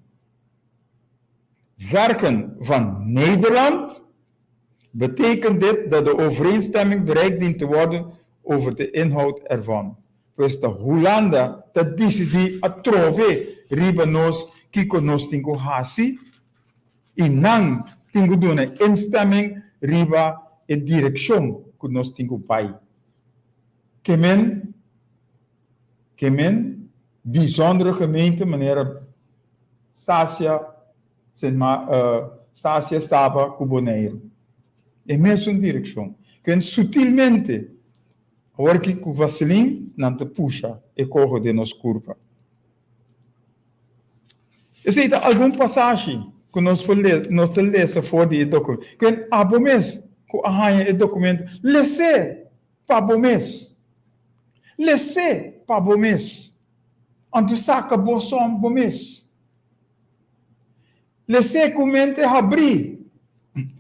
vergen van Nederland, betekent dit dat de overeenstemming bereikt dient te worden over de inhoud ervan. Pues de Hollanda, dat decidi a trove ribanos kiko nos tingo hasi, inang tingo doen instemming riba e direction ku nos tingo pai. Kemen, bijzondere gemeente, meneer Stasia Staba Cuboneiro. E mesmo direction. Ken sutilmente Porque com vaseline não te puxa e corre de nos curva. Existe alguma passagem que nós podemos ler voor die documento. Quem abomes com a documento, lezer para o mês. Lesse para o mês. Anto saca bolsão para o mês. Lesse comente abrir.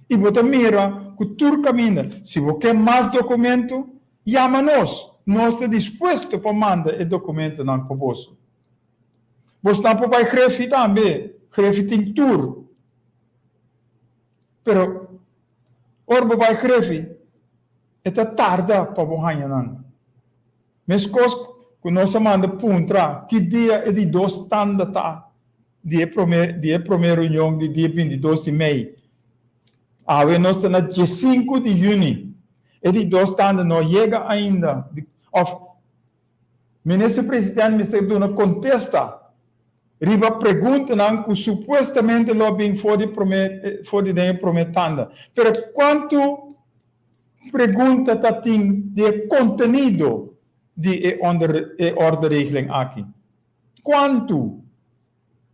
E você mira que tudo caminha. Se você quer mais documento, chama-nos. Nós estamos dispostos para mandar o documento para você. Você não pode escrever também. Escrever tem tudo. Pero, ora você vai escrever. É tarde para você não. Mas coisas que nós mandamos puntra, que dia é de 2 tanda tá? Dia primeira reunião de dia 22 de maio. Nós estamos na dia 5 de junho. É de 2 tanda não chega ainda. O ministro-presidente me contesta. Riba pergunta não que supostamente lo bem foi de prometanda. Pero quanto pergunta tem de conteúdo de orderegeling aqui? Quanto?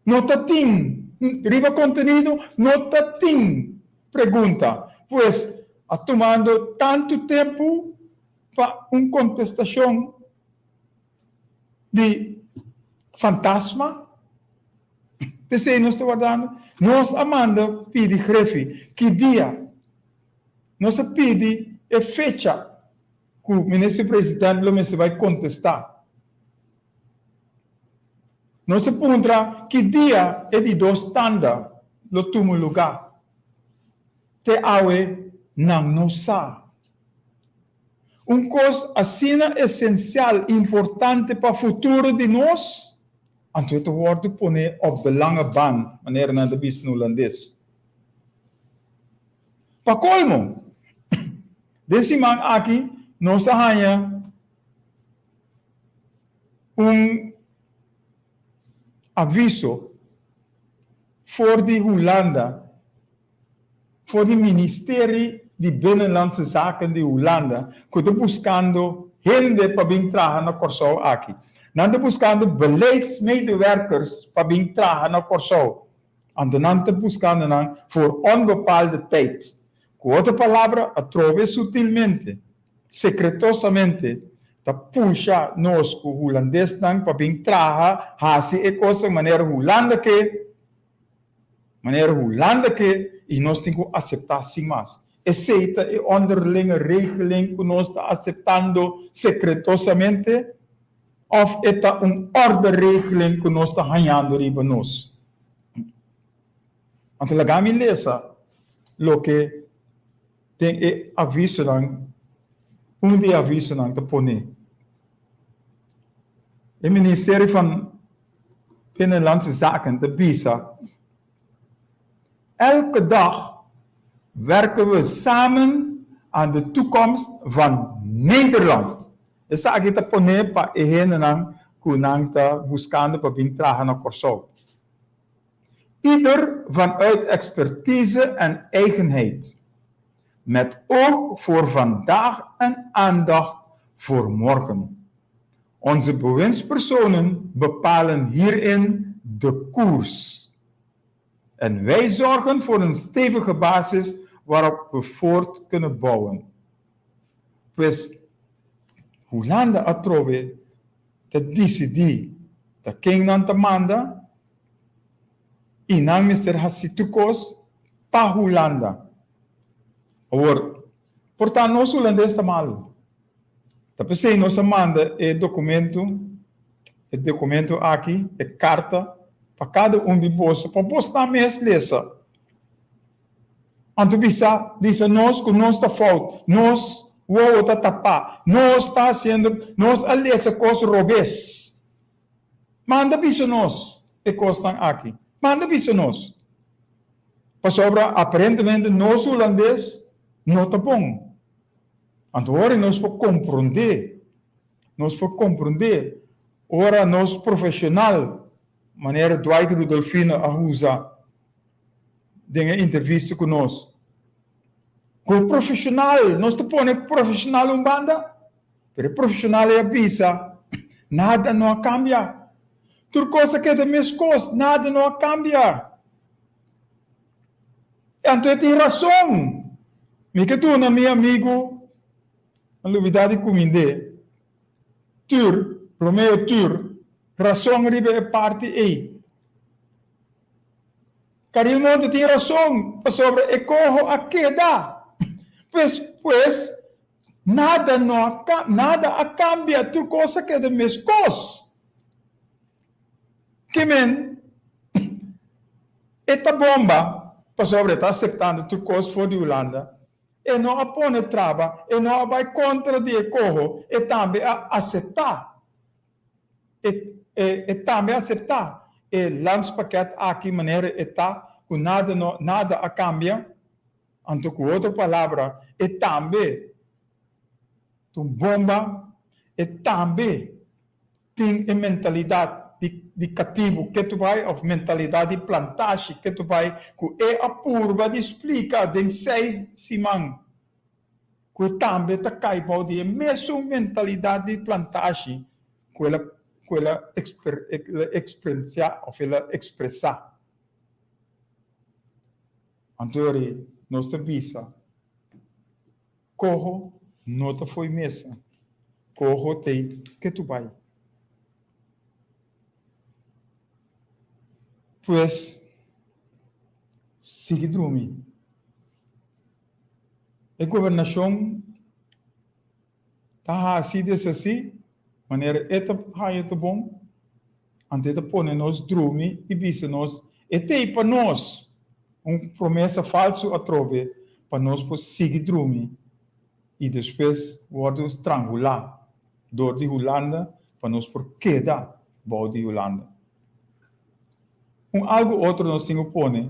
Nota tem. Riba conteúdo, nota tem. Pergunta. Pois, tomando tanto tempo para uma contestação de fantasma, Desse nós estamos guardando. Nós, Amanda, pede grefe. Que dia? Nós pede a fecha que o ministro-presidente vai contestar. Nós pergunta que dia é de 2 tanda no tumo lugar. Te awe não sabe. Coisa assim essencial, importante para o futuro de nós. Anto het woord pone op de lange baan, wanneer naar de business holandês. Pa colmo, desse man aqui, nós arranha aviso voor de Holanda, voor de Ministerie de Binnenlandse Zaken de Holanda, que está buscando gente para vir trabalhar na Corsau aqui. Nós estamos buscando beleidsmedewerkers para vir trabalhar na Corsau. En dan estamos buscando por onbepaalde tijd. Com outra palavra, através sutilmente, secretosamente, da puxa nós, o holandês, para vir trabalhar, assim é coisa, maneira Holanda que, e nós temos que aceitar sim mais. Aceita a onderlinge regeling que nós estamos aceitando secretosamente, of é orderegeling que nós estamos ganhando riba nós. Então, lá me lesa o que tem aviso de aviso de pone. O Ministério van Binnenlandse Zaken, de BISA, elke dag werken we samen aan de toekomst van Nederland. Essa aqui está poner para ehenen kunang ta buscando para vir trabalhar na Corsau. Ieder vanuit expertise en eigenheid, met oog voor vandaag en aandacht voor morgen. Onze bewindspersonen bepalen hierin de koers. En wij zorgen voor een stevige basis waarop we voort kunnen bouwen. Pues, Holanda atrove te decidi dat king nan te manda e não Mr. Hassitukos para Holanda. Portanto, nós holandeses estamos mal. Tá pensei, nós manda documento aqui, carta para cada de bolso, para postar mês lesa. Anto bisa, diz nós que nós está falta, nós o está tapar, nós está sendo, nós ali essa coisa robês. Manda bisa nós, e costa aqui. Manda bisa nós. Para sobra, aparentemente, nós holandês não está bom. Agora, nós podemos compreender. Ora, nós profissional, maneira Dwight Rudolfino a usa, de entrevista com nós. Com profissional, nós te põe profissional banda, pero profissional é avisa, nada não cambia. Tudo coisa que é da mesma coisa, nada não cambia. Então tem razão. Me que tu, meu amigo, a novidade cominde. Tur, Romeo Tur, razão ribe é parte E. Caril Monte tem razão sobre ecoho a queda. Pues, nada a cambia tu cosa que de mes cos. Que men, esta bomba, sobre está aceitando tu cosa for de Holanda, e não apone trava, e não vai contra de ecoho, e também a aceitar. E também aceitar. E landspaket aqui maneira está com nada a cambia, anto com outra palavra, e também tu bomba, e também tem a mentalidade de cativo que tu vai, ou mentalidade de plantagem que tu vai, que é a purba de explica de 6 semanas, que também está caibau de mesma mentalidade de plantagem, que ela experienciar, ou ela expressar. Então, nós te visa, corro, não te foi mesa, corro te que tu vai. Pues, sigue dormir. A governação está assim, maneira é bom, antes de pôr nós dormir e visa nós, e tem para nós promessa falsa a trove, para nós seguir dormir e depois vamos estrangular dor de Holanda, para nós por queda bom de Holanda. Algo outro nós temos que pôr, que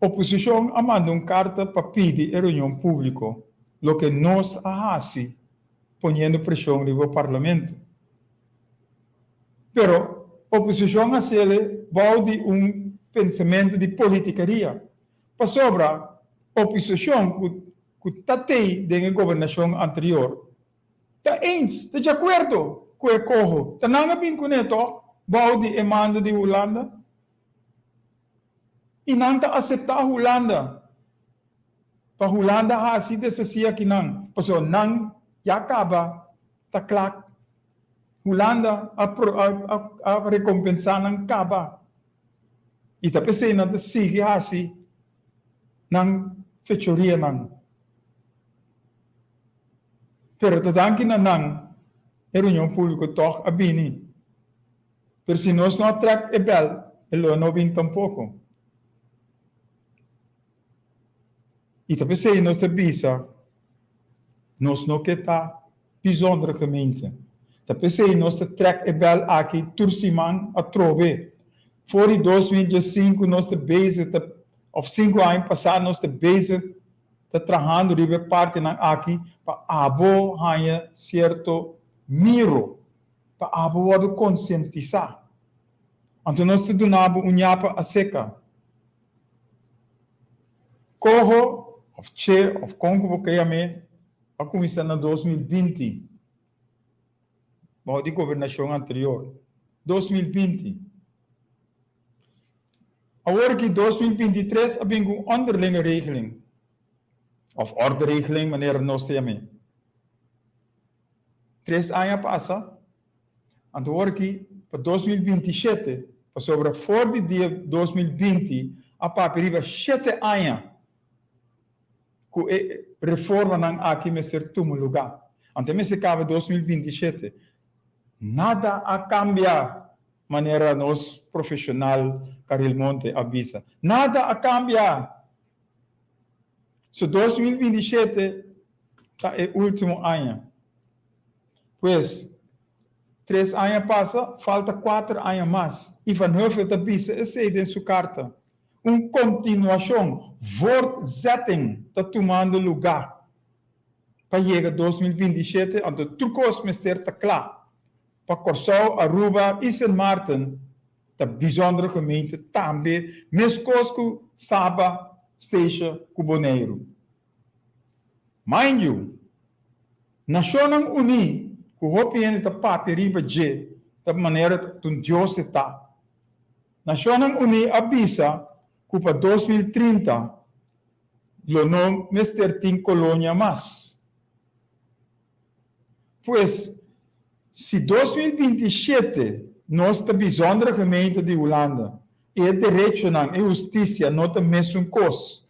a oposição manda carta para pedir a reunião pública, o que nós fazemos, ponendo pressão no parlamento. Pero a oposição vai de pensamento de politicaria. Para sobra, a oposição que está na governação anterior, está de acordo com o corro, está não bem com isso, vai de emenda de Holanda, e não está aceitar a Holanda. Para Holanda, assim desse que não. Porque não, já acaba, está claro. Holanda, a recompensar não acaba. E está pensando que sigue assim, não fechoria não. Pero tadang que não, a reunião pública toca a bini. Pero se nós não atrac bel, ele não vem tampouco. E também se nós te visa, nós não quer estar bijzonder gemeente. Também se nós te trek bel aqui, tursiman a trove. Voor 2005 nós te bezig, of 5 anos passados nós te bezig, te trabajando de parte na aqui, para abo hanya certo miro. Para abo wado conscientizar. Então nós te donamos nhapa a seca. Corro, of che, of convoquei a comissão na 2020. Bom, de governação anterior. 2020. Agora que 2023 hebben we een onderlinge regeling. Of orderegeling, wanneer nós temos. 3 anos passa. En agora que para 2027, para sobre voor de dia 2020, a paperiva 7 anos. Com a reforma não aqui me ser tudo lugar. Então, se acaba 2027, nada a cambiar. Maneira nós profissional Caril Monte avisa. Nada a cambiar. So 2027 está é o último ano. Pois 3 anos passa, falta 4 anos mais. E Van Heuvel avisa esse em sua carta. Continuação, voortzetting está tomando lugar. Para chegar 2027, então trucos mister está claro. Para Corsau, Aruba e Sint Maarten, de bijzondere gemeente, também, mescosco, Saba, Station, Cuboneiro. Mind you, Nacional Uni, que o opinião da paperiba de, da maneira que Deus está. Nacional Uni avisa que para 2030, lo no Mr. Ting Colonia más. Pues, se 2027 nossa bijzondere gemeente de Holanda e direito e justiça não tem mesmo coisa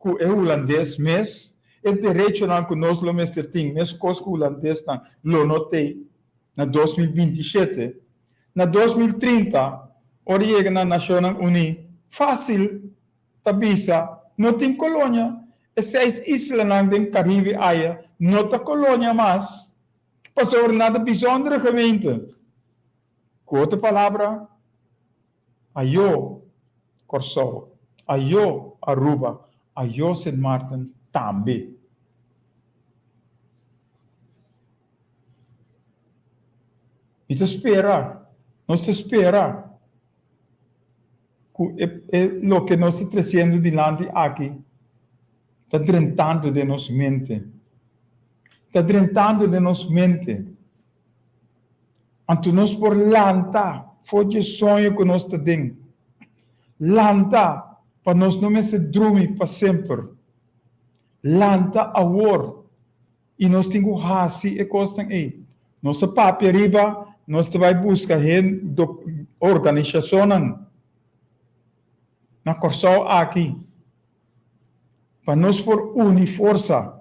que o holandês mes, e direito não que nós lo Mr. Ting, mesmo coisa que o holandês não notei na 2027, na 2030, origa na Nações Unidas, fácil, tabisa, não tem colônia, e 6 islas do Caribe aí, não tem colônia mais, passou nada bijzondere gemeente. Com outra palavra, ayo Corsol, ayo Aruba, ayo St. Martin também. E te espera, nós te espera. Lo que nós estamos trazendo diante aqui, está drentando de nossa mente. Está drentando de nossa mente. Então nós por lanta, foi o sonho que nós temos. Lanta, para nós não se dormir para sempre. Lanta a war. E nós temos hasi e costa aí. Nossa papi riba, nós vai buscar organização na Corsol aqui. Para nós por unir força.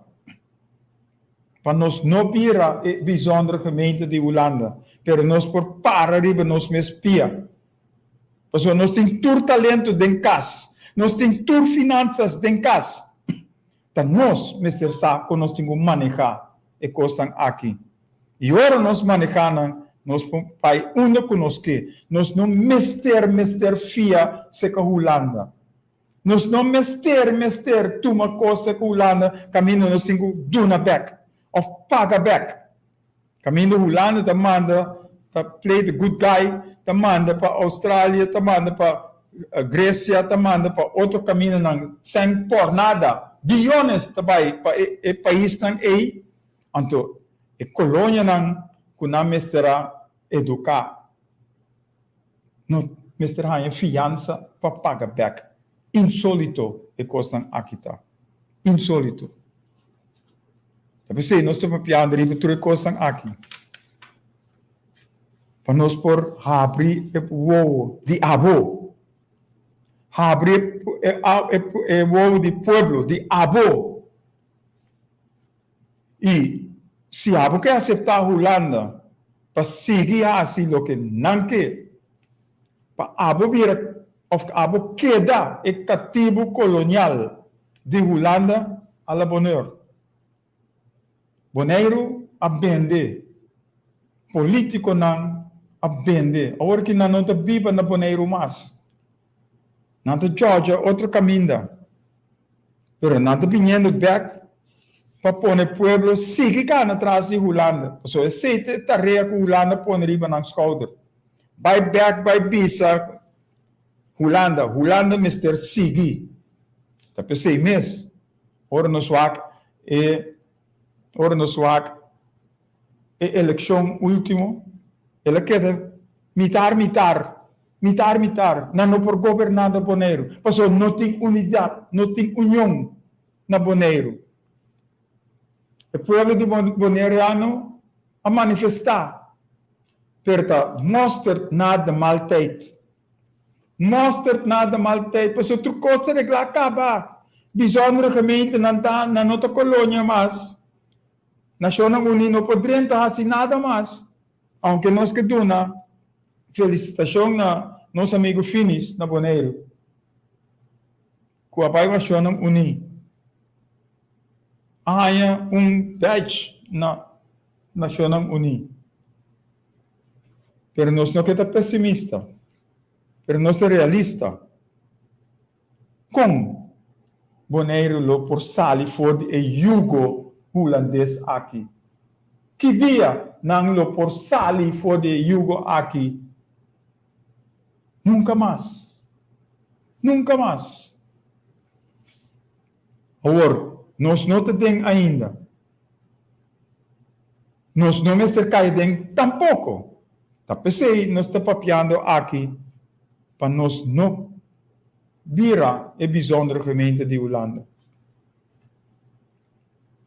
Para nós não vira a bijzondere gemeente de Holanda. Pero nós por para riba nós mes pia. Porque nós temos tur talento den cas. Nós temos tur finanças den cas. Então nós, Mr. Sa, que nós temos que manejar e costan aqui. E agora nós manejamos, nós pai uno que nós que. Nós não mester fia se com Holanda. Nós não mester tuma coisa com Holanda, caminho nós temos que do na back. Of paga back. Caminho Holanda te manda, te play the good guy, te manda para Austrália, te manda para Grécia, te manda para outro caminho não sem por nada. Bilhões também para o país não é. Então, a colônia não que não mestera educar. Não mestera a fiança para pagar back. Insólito e costan aqui tá. Insólito. Tapi se nós estamos piando riba tudo coisa aqui. Para nós por abrir o de abo. Abrir o de pueblo, de abo. E se abo quer aceitar a Holanda, para seguir assim o que não quer, para abo vir, ou abo queda o cativo colonial de Holanda a la bonheur. Boneiro a vender, político não a vender. Agora que não está viva na Boneiro mais, não está Georgia outro caminho, pero não está vindo back para pôr o pueblo sigue cá atrás de Holanda. So aceita tarefa que Holanda põe riba na escolta. Vai back, vai bisa Holanda, Mr. Sigue. Tá pensei mês, ora no swak ora no swak eleição último, ela quer mitar, não por governar da Boneiro, porque não tem unidade, não tem união na Boneiro. O povo de Boneiriano a manifestar, perto mostra nada mal feito, porque outra coisa é que acaba, bijzondere gemeente na nossa colônia mas Nações Unidas não poderiam estar assim nada mais. Aunque nós que duna felicitação na nosso amigo Finis na Boneiro. Com a pai Nações Unidas. Há badge na Nações Unidas. Pero nós não queremos pessimista. Pero nós somos realista. Como Boneiro lo por sali for de yugo holandês aqui. Que dia não lo por sali for de yugo aqui? Nunca mais. Agora, nós não temos ainda. Nós não estamos tampouco. Tá pensei, nós estamos papiando aqui para nós não virar a bijzondere gemeente de Holanda.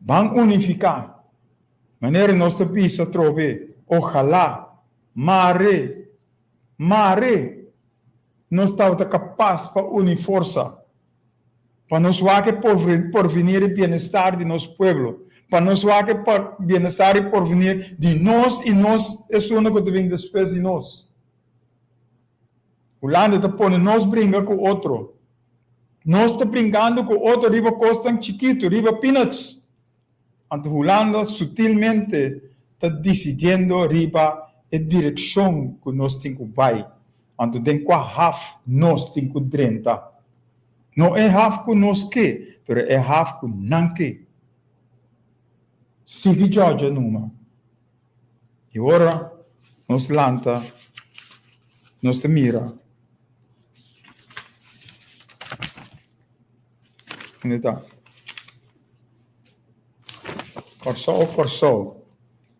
Van unificar. Wanneer nós te pisa trove, ojalá, mare, nós estamos capazes para unir força. Para nós porvenir e bem-estar de nosso povo. Para nós bem-estar e porvenir de nós e nós é o único que vem depois de nós. O lado te põe nós brinca com outro. Nós está brincando com outro, riba costan chiquito, riba peanuts. Então, Holanda sutilmente está decidindo riba a direção que nós temos que vai. Então, tem que half nós temos que drenta. Não é half que nós que, mas é half que não que. Sigue Georgia numa. E agora, nós lanta, nós mira. Onde está? Corsol.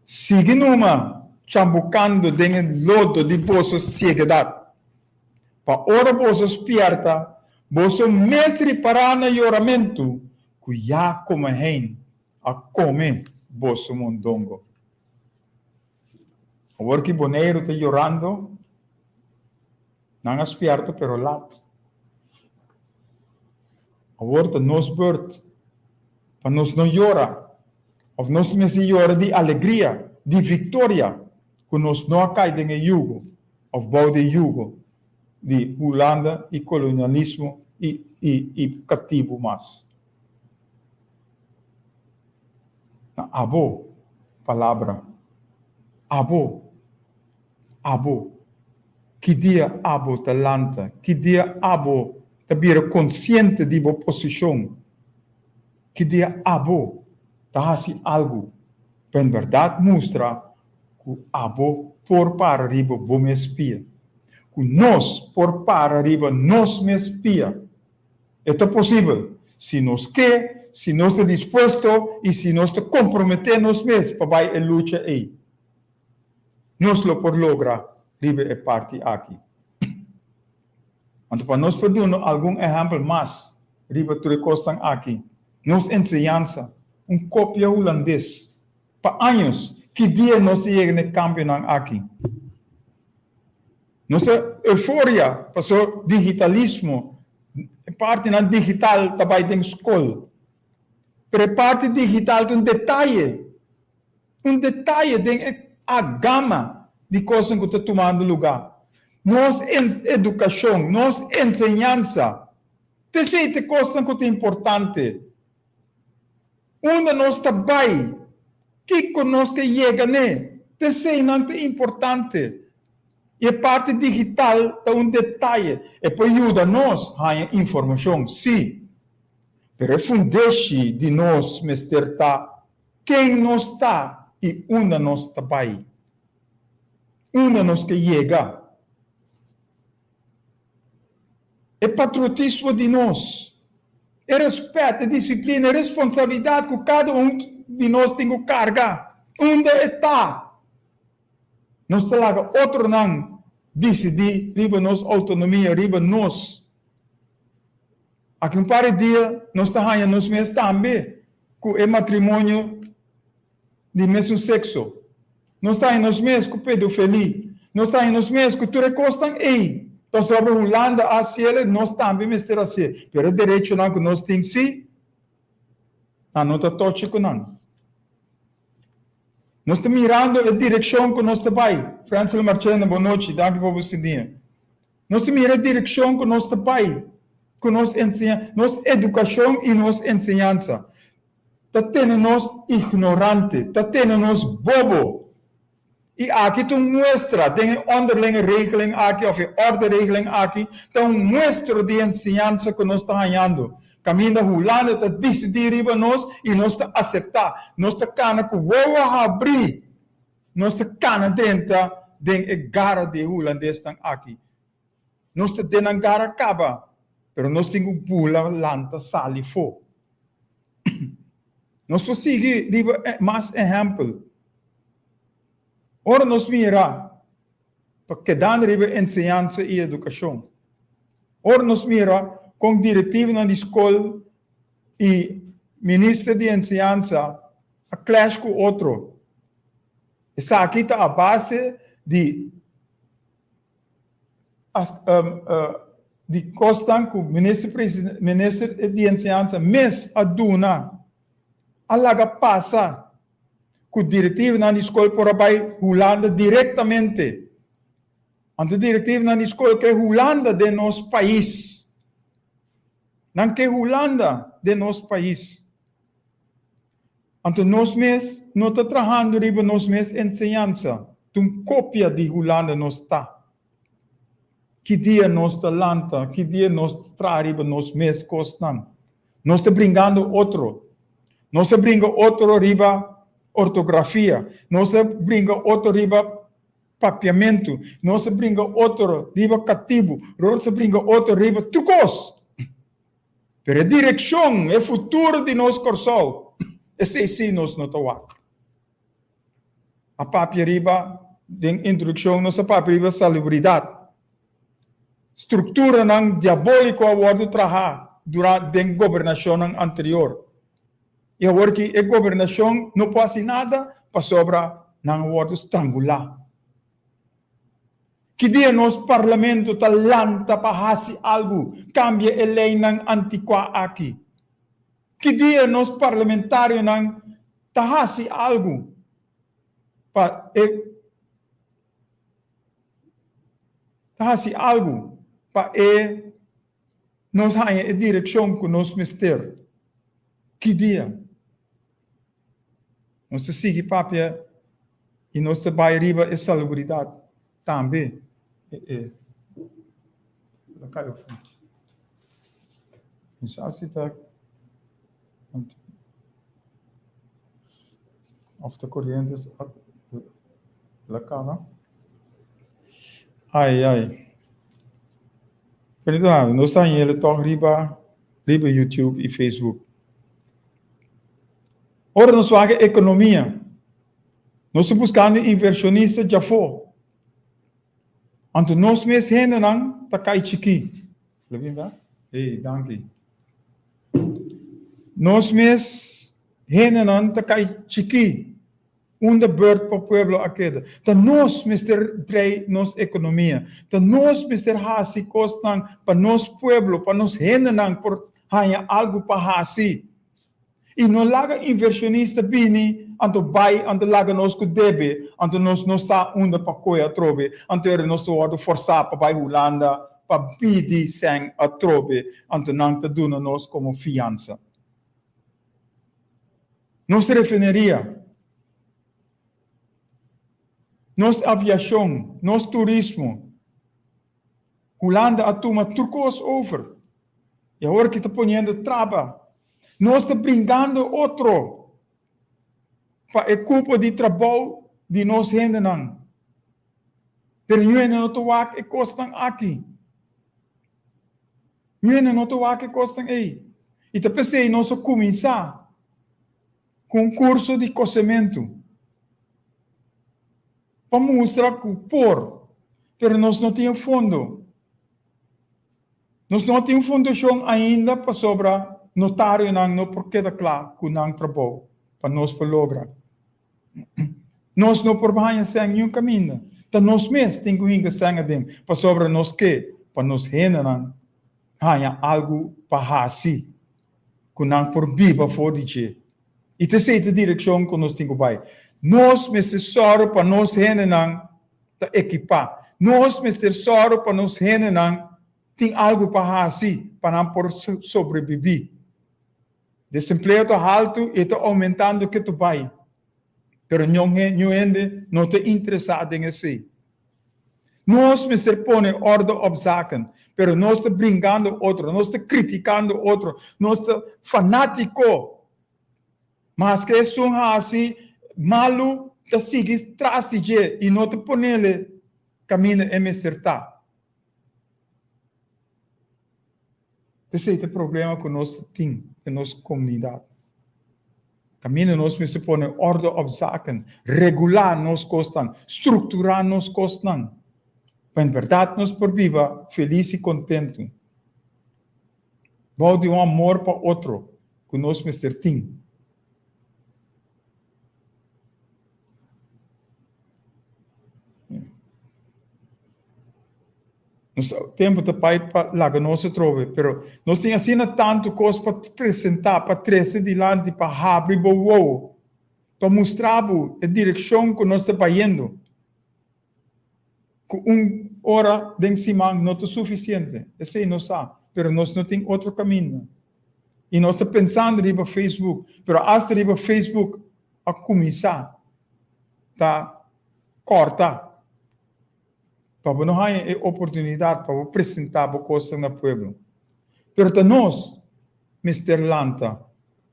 Sigue numa, chambucando dentro lodo de bolsos ceguedade. Para ora bolsos pierta, bolso mestre para na oramento, que já como hen a come bolso mondongo. Agora que boneiro está chorando, não aspierta, pero lat. Agora nos beurt, para nos não llora. Of nós mesmo llora de alegria, de vitória, que nós não cai em jugo, of bouw de jugo, de Holanda e colonialismo e cativo mais. Abo, palavra. Abo. Que dia abo talanta, que dia abo tabira consciente de boa posição, que dia abo tahasi algo, para verdade mostra que abo por para riba bom espia, que nós por para riba nós me espia. É possível se nós quer, se nós estamos dispostos e se nós estamos comprometemos mesmo para vai a luta aí. Nós lo por lograr riba é parte aqui. Então, para nós podemos algum exemplo mais riba tudo costan aqui. Nos enseñanza cópia holandês. Para anos, que dia nós chegamos no campeonato aqui. Nossa euforia passou digitalismo, parte na digital também tem escola. Pero parte digital tem detalhe tem a gama de coisas que está tomando lugar. Nossa educação, nossa enseñanza, te coisas que é importante. Onde nós trabalhamos, que conosco chega, né? Te não é importante. E a parte digital é detalhe. E para ajudar nós a informação, sim. Mas é fundante de nós, mestre, quem nós está e onde nós trabalhamos. Onde nós chega. É patriotismo de nós. É respeito, é disciplina, é responsabilidade que cada de nós tem que carregar. Onde está? Nós temos outro não decidir, riba nossa autonomia, riba nós. Aqui par de dia, nós estamos nós mesmos também, com o matrimônio de mesmo sexo. Nós estamos nós mesmos com pedofilia. Nós estamos nós mesmos com tudo que costam aí. Então, sobre a Holanda, a cielo, nós também estamos assim. Mas o direito não que nós temos, sim, não está tóxico, não. Nós estamos mirando a direção que nós estamos. Francis Marchena, boa noite, danke por você dia. Nós estamos mirando a direção que nós estamos. Que nós ensinamos, nossa educação e nossa ensinança. Está tendo nós ignorante, está tendo nós bobo. E aqui tu mostra, tem onderlinge regeling aqui, ou orderegeling aqui, então mostra de ensinança que nós estamos ganhando. Caminho da Holanda está decidir riba nós e nós está aceitar. Nós está cana que vou abrir. Nós está cana dentro de gara de holandês estão aqui. Nós está dentro de gara acaba, pero nós temos bula lanta sali fo. Nós vamos seguir riba mais exemplo. Ora nós mira para que dan riba ensinança e educação. Ora nós mira com diretivo na escola e ministro de enseñanza a clash com outro. Essa aqui está a base de costan com o ministro de enseñanza mês a duna alaga passa com o diretivo na escola por aí Holanda diretamente. Ante o diretivo na escola que é Holanda de nosso país. Não que Holanda de nosso país. Ante nós mesmos não está trabalhando riba nós mesmos enseñanza. Uma cópia de Holanda não está. Que dia nós está lanta, que dia nós traz riba nós mesmos costam. Nós está brincando outro. Nós está brincando outro riba ortografia. Nós está brincando outro riba papiamento. Nós está brincando outro riba cativo. Nós está brincando outro riba trucos. Pero a direção, é futuro de nosso corso. Esse sim nós não estamos. A papia riba, de introdução, nossa papia riba salubridade. Estrutura não diabólico a word trabalhar durante a governação anterior. E agora que a governação não passa nada para sobra não word estrangular. Que dia nosso parlamento está lanta para fazer algo, cambia a lei não antiqua aqui. Que dia nosso parlamentário não está fazendo algo para nós ganhar a direção com nosso mistério. Que dia? Nós seguimos papia e nós trabalhamos riba a salubridade também. Isso está of the corrientes la cara. Ai. Perdão, nós estamos ele toch riba YouTube e Facebook. Ora nós vamos a economia. Nós estamos buscando inversionista já for. Anto nós mesmos ainda não tá cai chiqui. Lembra bem? Ei, danke. Nós mesmos ainda não tá cai chiqui. Onde beurt para o pueblo aqui. Então nós mister trei nossa economia. Então nós mister hasi costan para nosso pueblo, para nos ainda não por ganhar algo para hasi. E não laga inversionista bini, anto bai, anto laga nos que debe, anto nos não sa onde para coia trobe, anto era nos to forçar para bai Holanda, para pedir sang a trobe, anto não te duna nos como fiança. Nossa refineria, nossa aviação, nosso turismo, Holanda atuma turcos over. E agora que está ponendo trava. Nós estamos brincando outro para a culpa de trabalho de nós ainda não. Pero eu ainda não estou aqui, costam aqui. Eu ainda não estou aqui, costam aí. E te pensei, nós vamos começar com um curso de cozimento para mostrar que por, pero nós não temos fundo. Nós não temos fundação ainda para sobrar notário não porque da claro que não trabalho para nós para lograr. Nós não trabalhamos sem nenhum caminho. Então nós mesmos temos que ir sem dem para sobre nós que para nos generar algo para fazer que não por viva fora de. E essa é a direção que nós temos que ir. Nós mesmos soro para nos generar equipar. Nós mesmos soro para nos generar tem algo para fazer para não por sobreviver. Desemprego está alto e está aumentando que tu vai. Pero não está interessado em isso. Nós mesmos põe ordem op zaken, pero nós está brincando outro, nós está criticando outro, nós está fanático. Mas que são assim, malu, está sigue tras de e não te põe ele caminho em mestertar. Esse é o problema que nós temos em nossa comunidade. Caminho nós me se põe ordem op zaken, regular nos costan, estruturar nos costan. Para em verdade nós por viva feliz e contente. Vou de um amor para outro. conosco Mr. Ting. O tempo de pai para lá que nós trove, pero nós temos assim tanto coisa para apresentar, para trazer diante, para abrir o para mostrar a direção que nós estamos indo. Com hora de cima não é suficiente, esse não sabe, pero nós não temos outro caminho. E nós estamos pensando em Facebook, pero hasta em Facebook a começar, tá corta. Para não ter oportunidade para apresentar a coisa no povo. Pero nós, Mr. Lanta,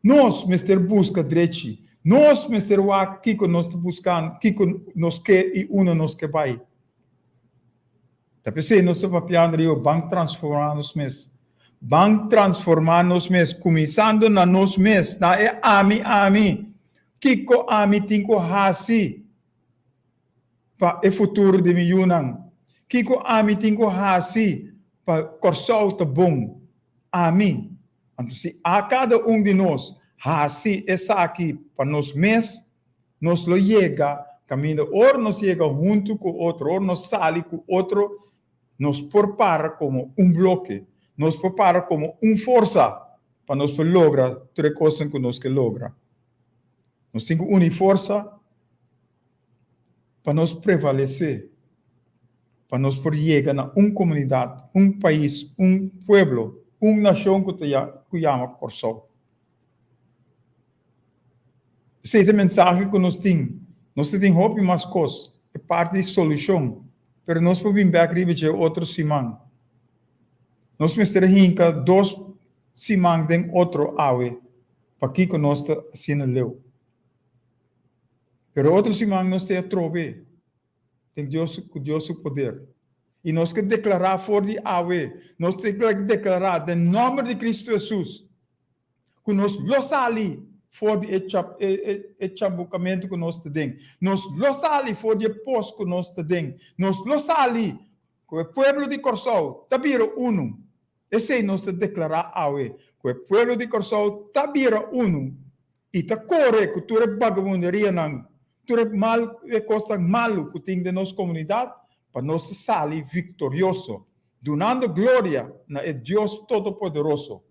nós, Mr. Busca Direito, nós, Mr. Wak, que nós estamos buscando, que nós quer e uno nós que vai. Tapi se nós estamos papiando o banco transformar-nos mesmos. Banco transformar-nos mesmos, começando na nós mesmos, na é ami. Kiko ami tinko hasi para o futuro de milhões. Kiko ami tinko hasi para corsol tá bom. Ami. Então, se a cada de nós hasi essa aqui para nós mesmos, nós lo chega, caminho, ou nós chega junto com outro, ou nós sai com outro, nos prepara como bloque, nos prepara como força para nós lograr toda coisa que nós que logra. Nós temos uma força para nós prevalecer, para nós chegar na comunidade, país, pueblo, nação que chama Corsol. Esse é a mensagem que nós temos. Nós temos hope mais coisas, é parte da solução. Pero nós podemos ver que outro simão. Nós precisamos 2 simão de outro ave para que nós assim leu. Pero outro simão nós temos a trove. Tem Deus o poder. E nós que declarar fora de ave, nós temos que declarar em nome de Cristo Jesus que nós los ali fora de chambucamento que nós temos. Nós los ali fora de posto que nós temos. Nós los ali com o povo de Corsol, tabira uno. Esse nós declarar ave, que o povo de Corsol tabira uno. E tá corre que tu é vagabunderia não. Tu é mal, é coisa malo que tem de nossa comunidade, para nós sair vitorioso, dando glória na Deus Todo-Poderoso.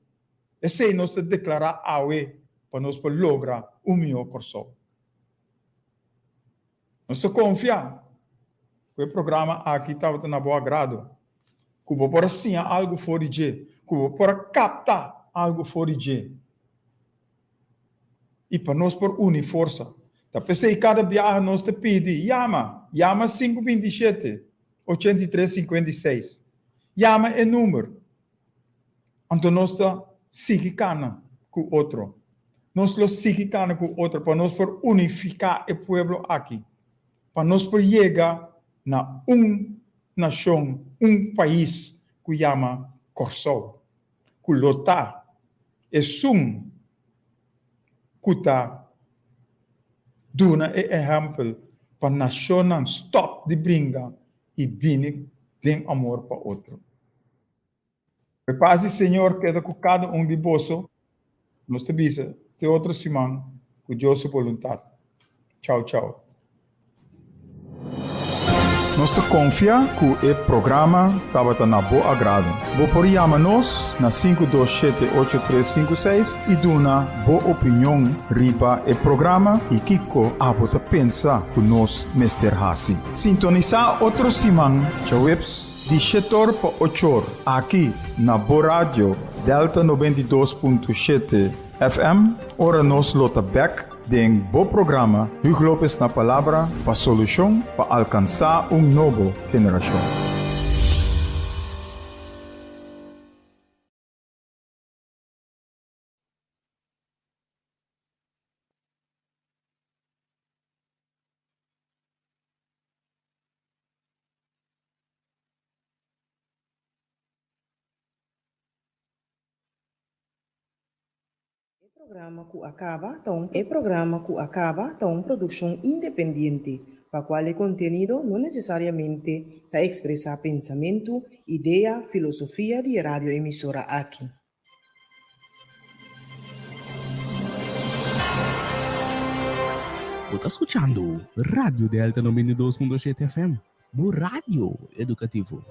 Esse nós declarar ave, para nós lograr melhor Corsol. Nós confiar que o programa aqui estava na boa agrado, que vou por assim algo fora de, que vou por captar algo fora de. E para nós por unir força. Tá pensei cada viagem nós te pede, chama 527 8356. Chama é número. Então nós tá sigicana com o outro. Nós lo sigicana com o outro para nós por unificar o povo aqui. Para nós por chegar na nação, país que chama Corsol. Que lota é kuta duna exemplo para a nação stop de brinca e bine de amor para outro. Que paz, Senhor, queda com cada de bolso, nos avisa de outro simão, com Deus sua vontade. Tchau, tchau. Nós confia que o programa estava na boa agrado. Vou por chamar-nos na 527-8356 e duna boa opinião riba o programa e Kiko abota pensa que nós Mr. Hasi. Sintonizar outro simão, webs de setor para 8 aqui na Boa Rádio Delta 92.7 FM, ora nos lota back de bom programa Hugo Lopes na palavra para solução para alcançar nova geração. Programa que acaba tá uma produção independente, para qual o conteúdo não necessariamente está expressar pensamento, ideia, filosofia de radioemissora aqui. Você está escutando Radio Delta 92.7 FM, o rádio educativo.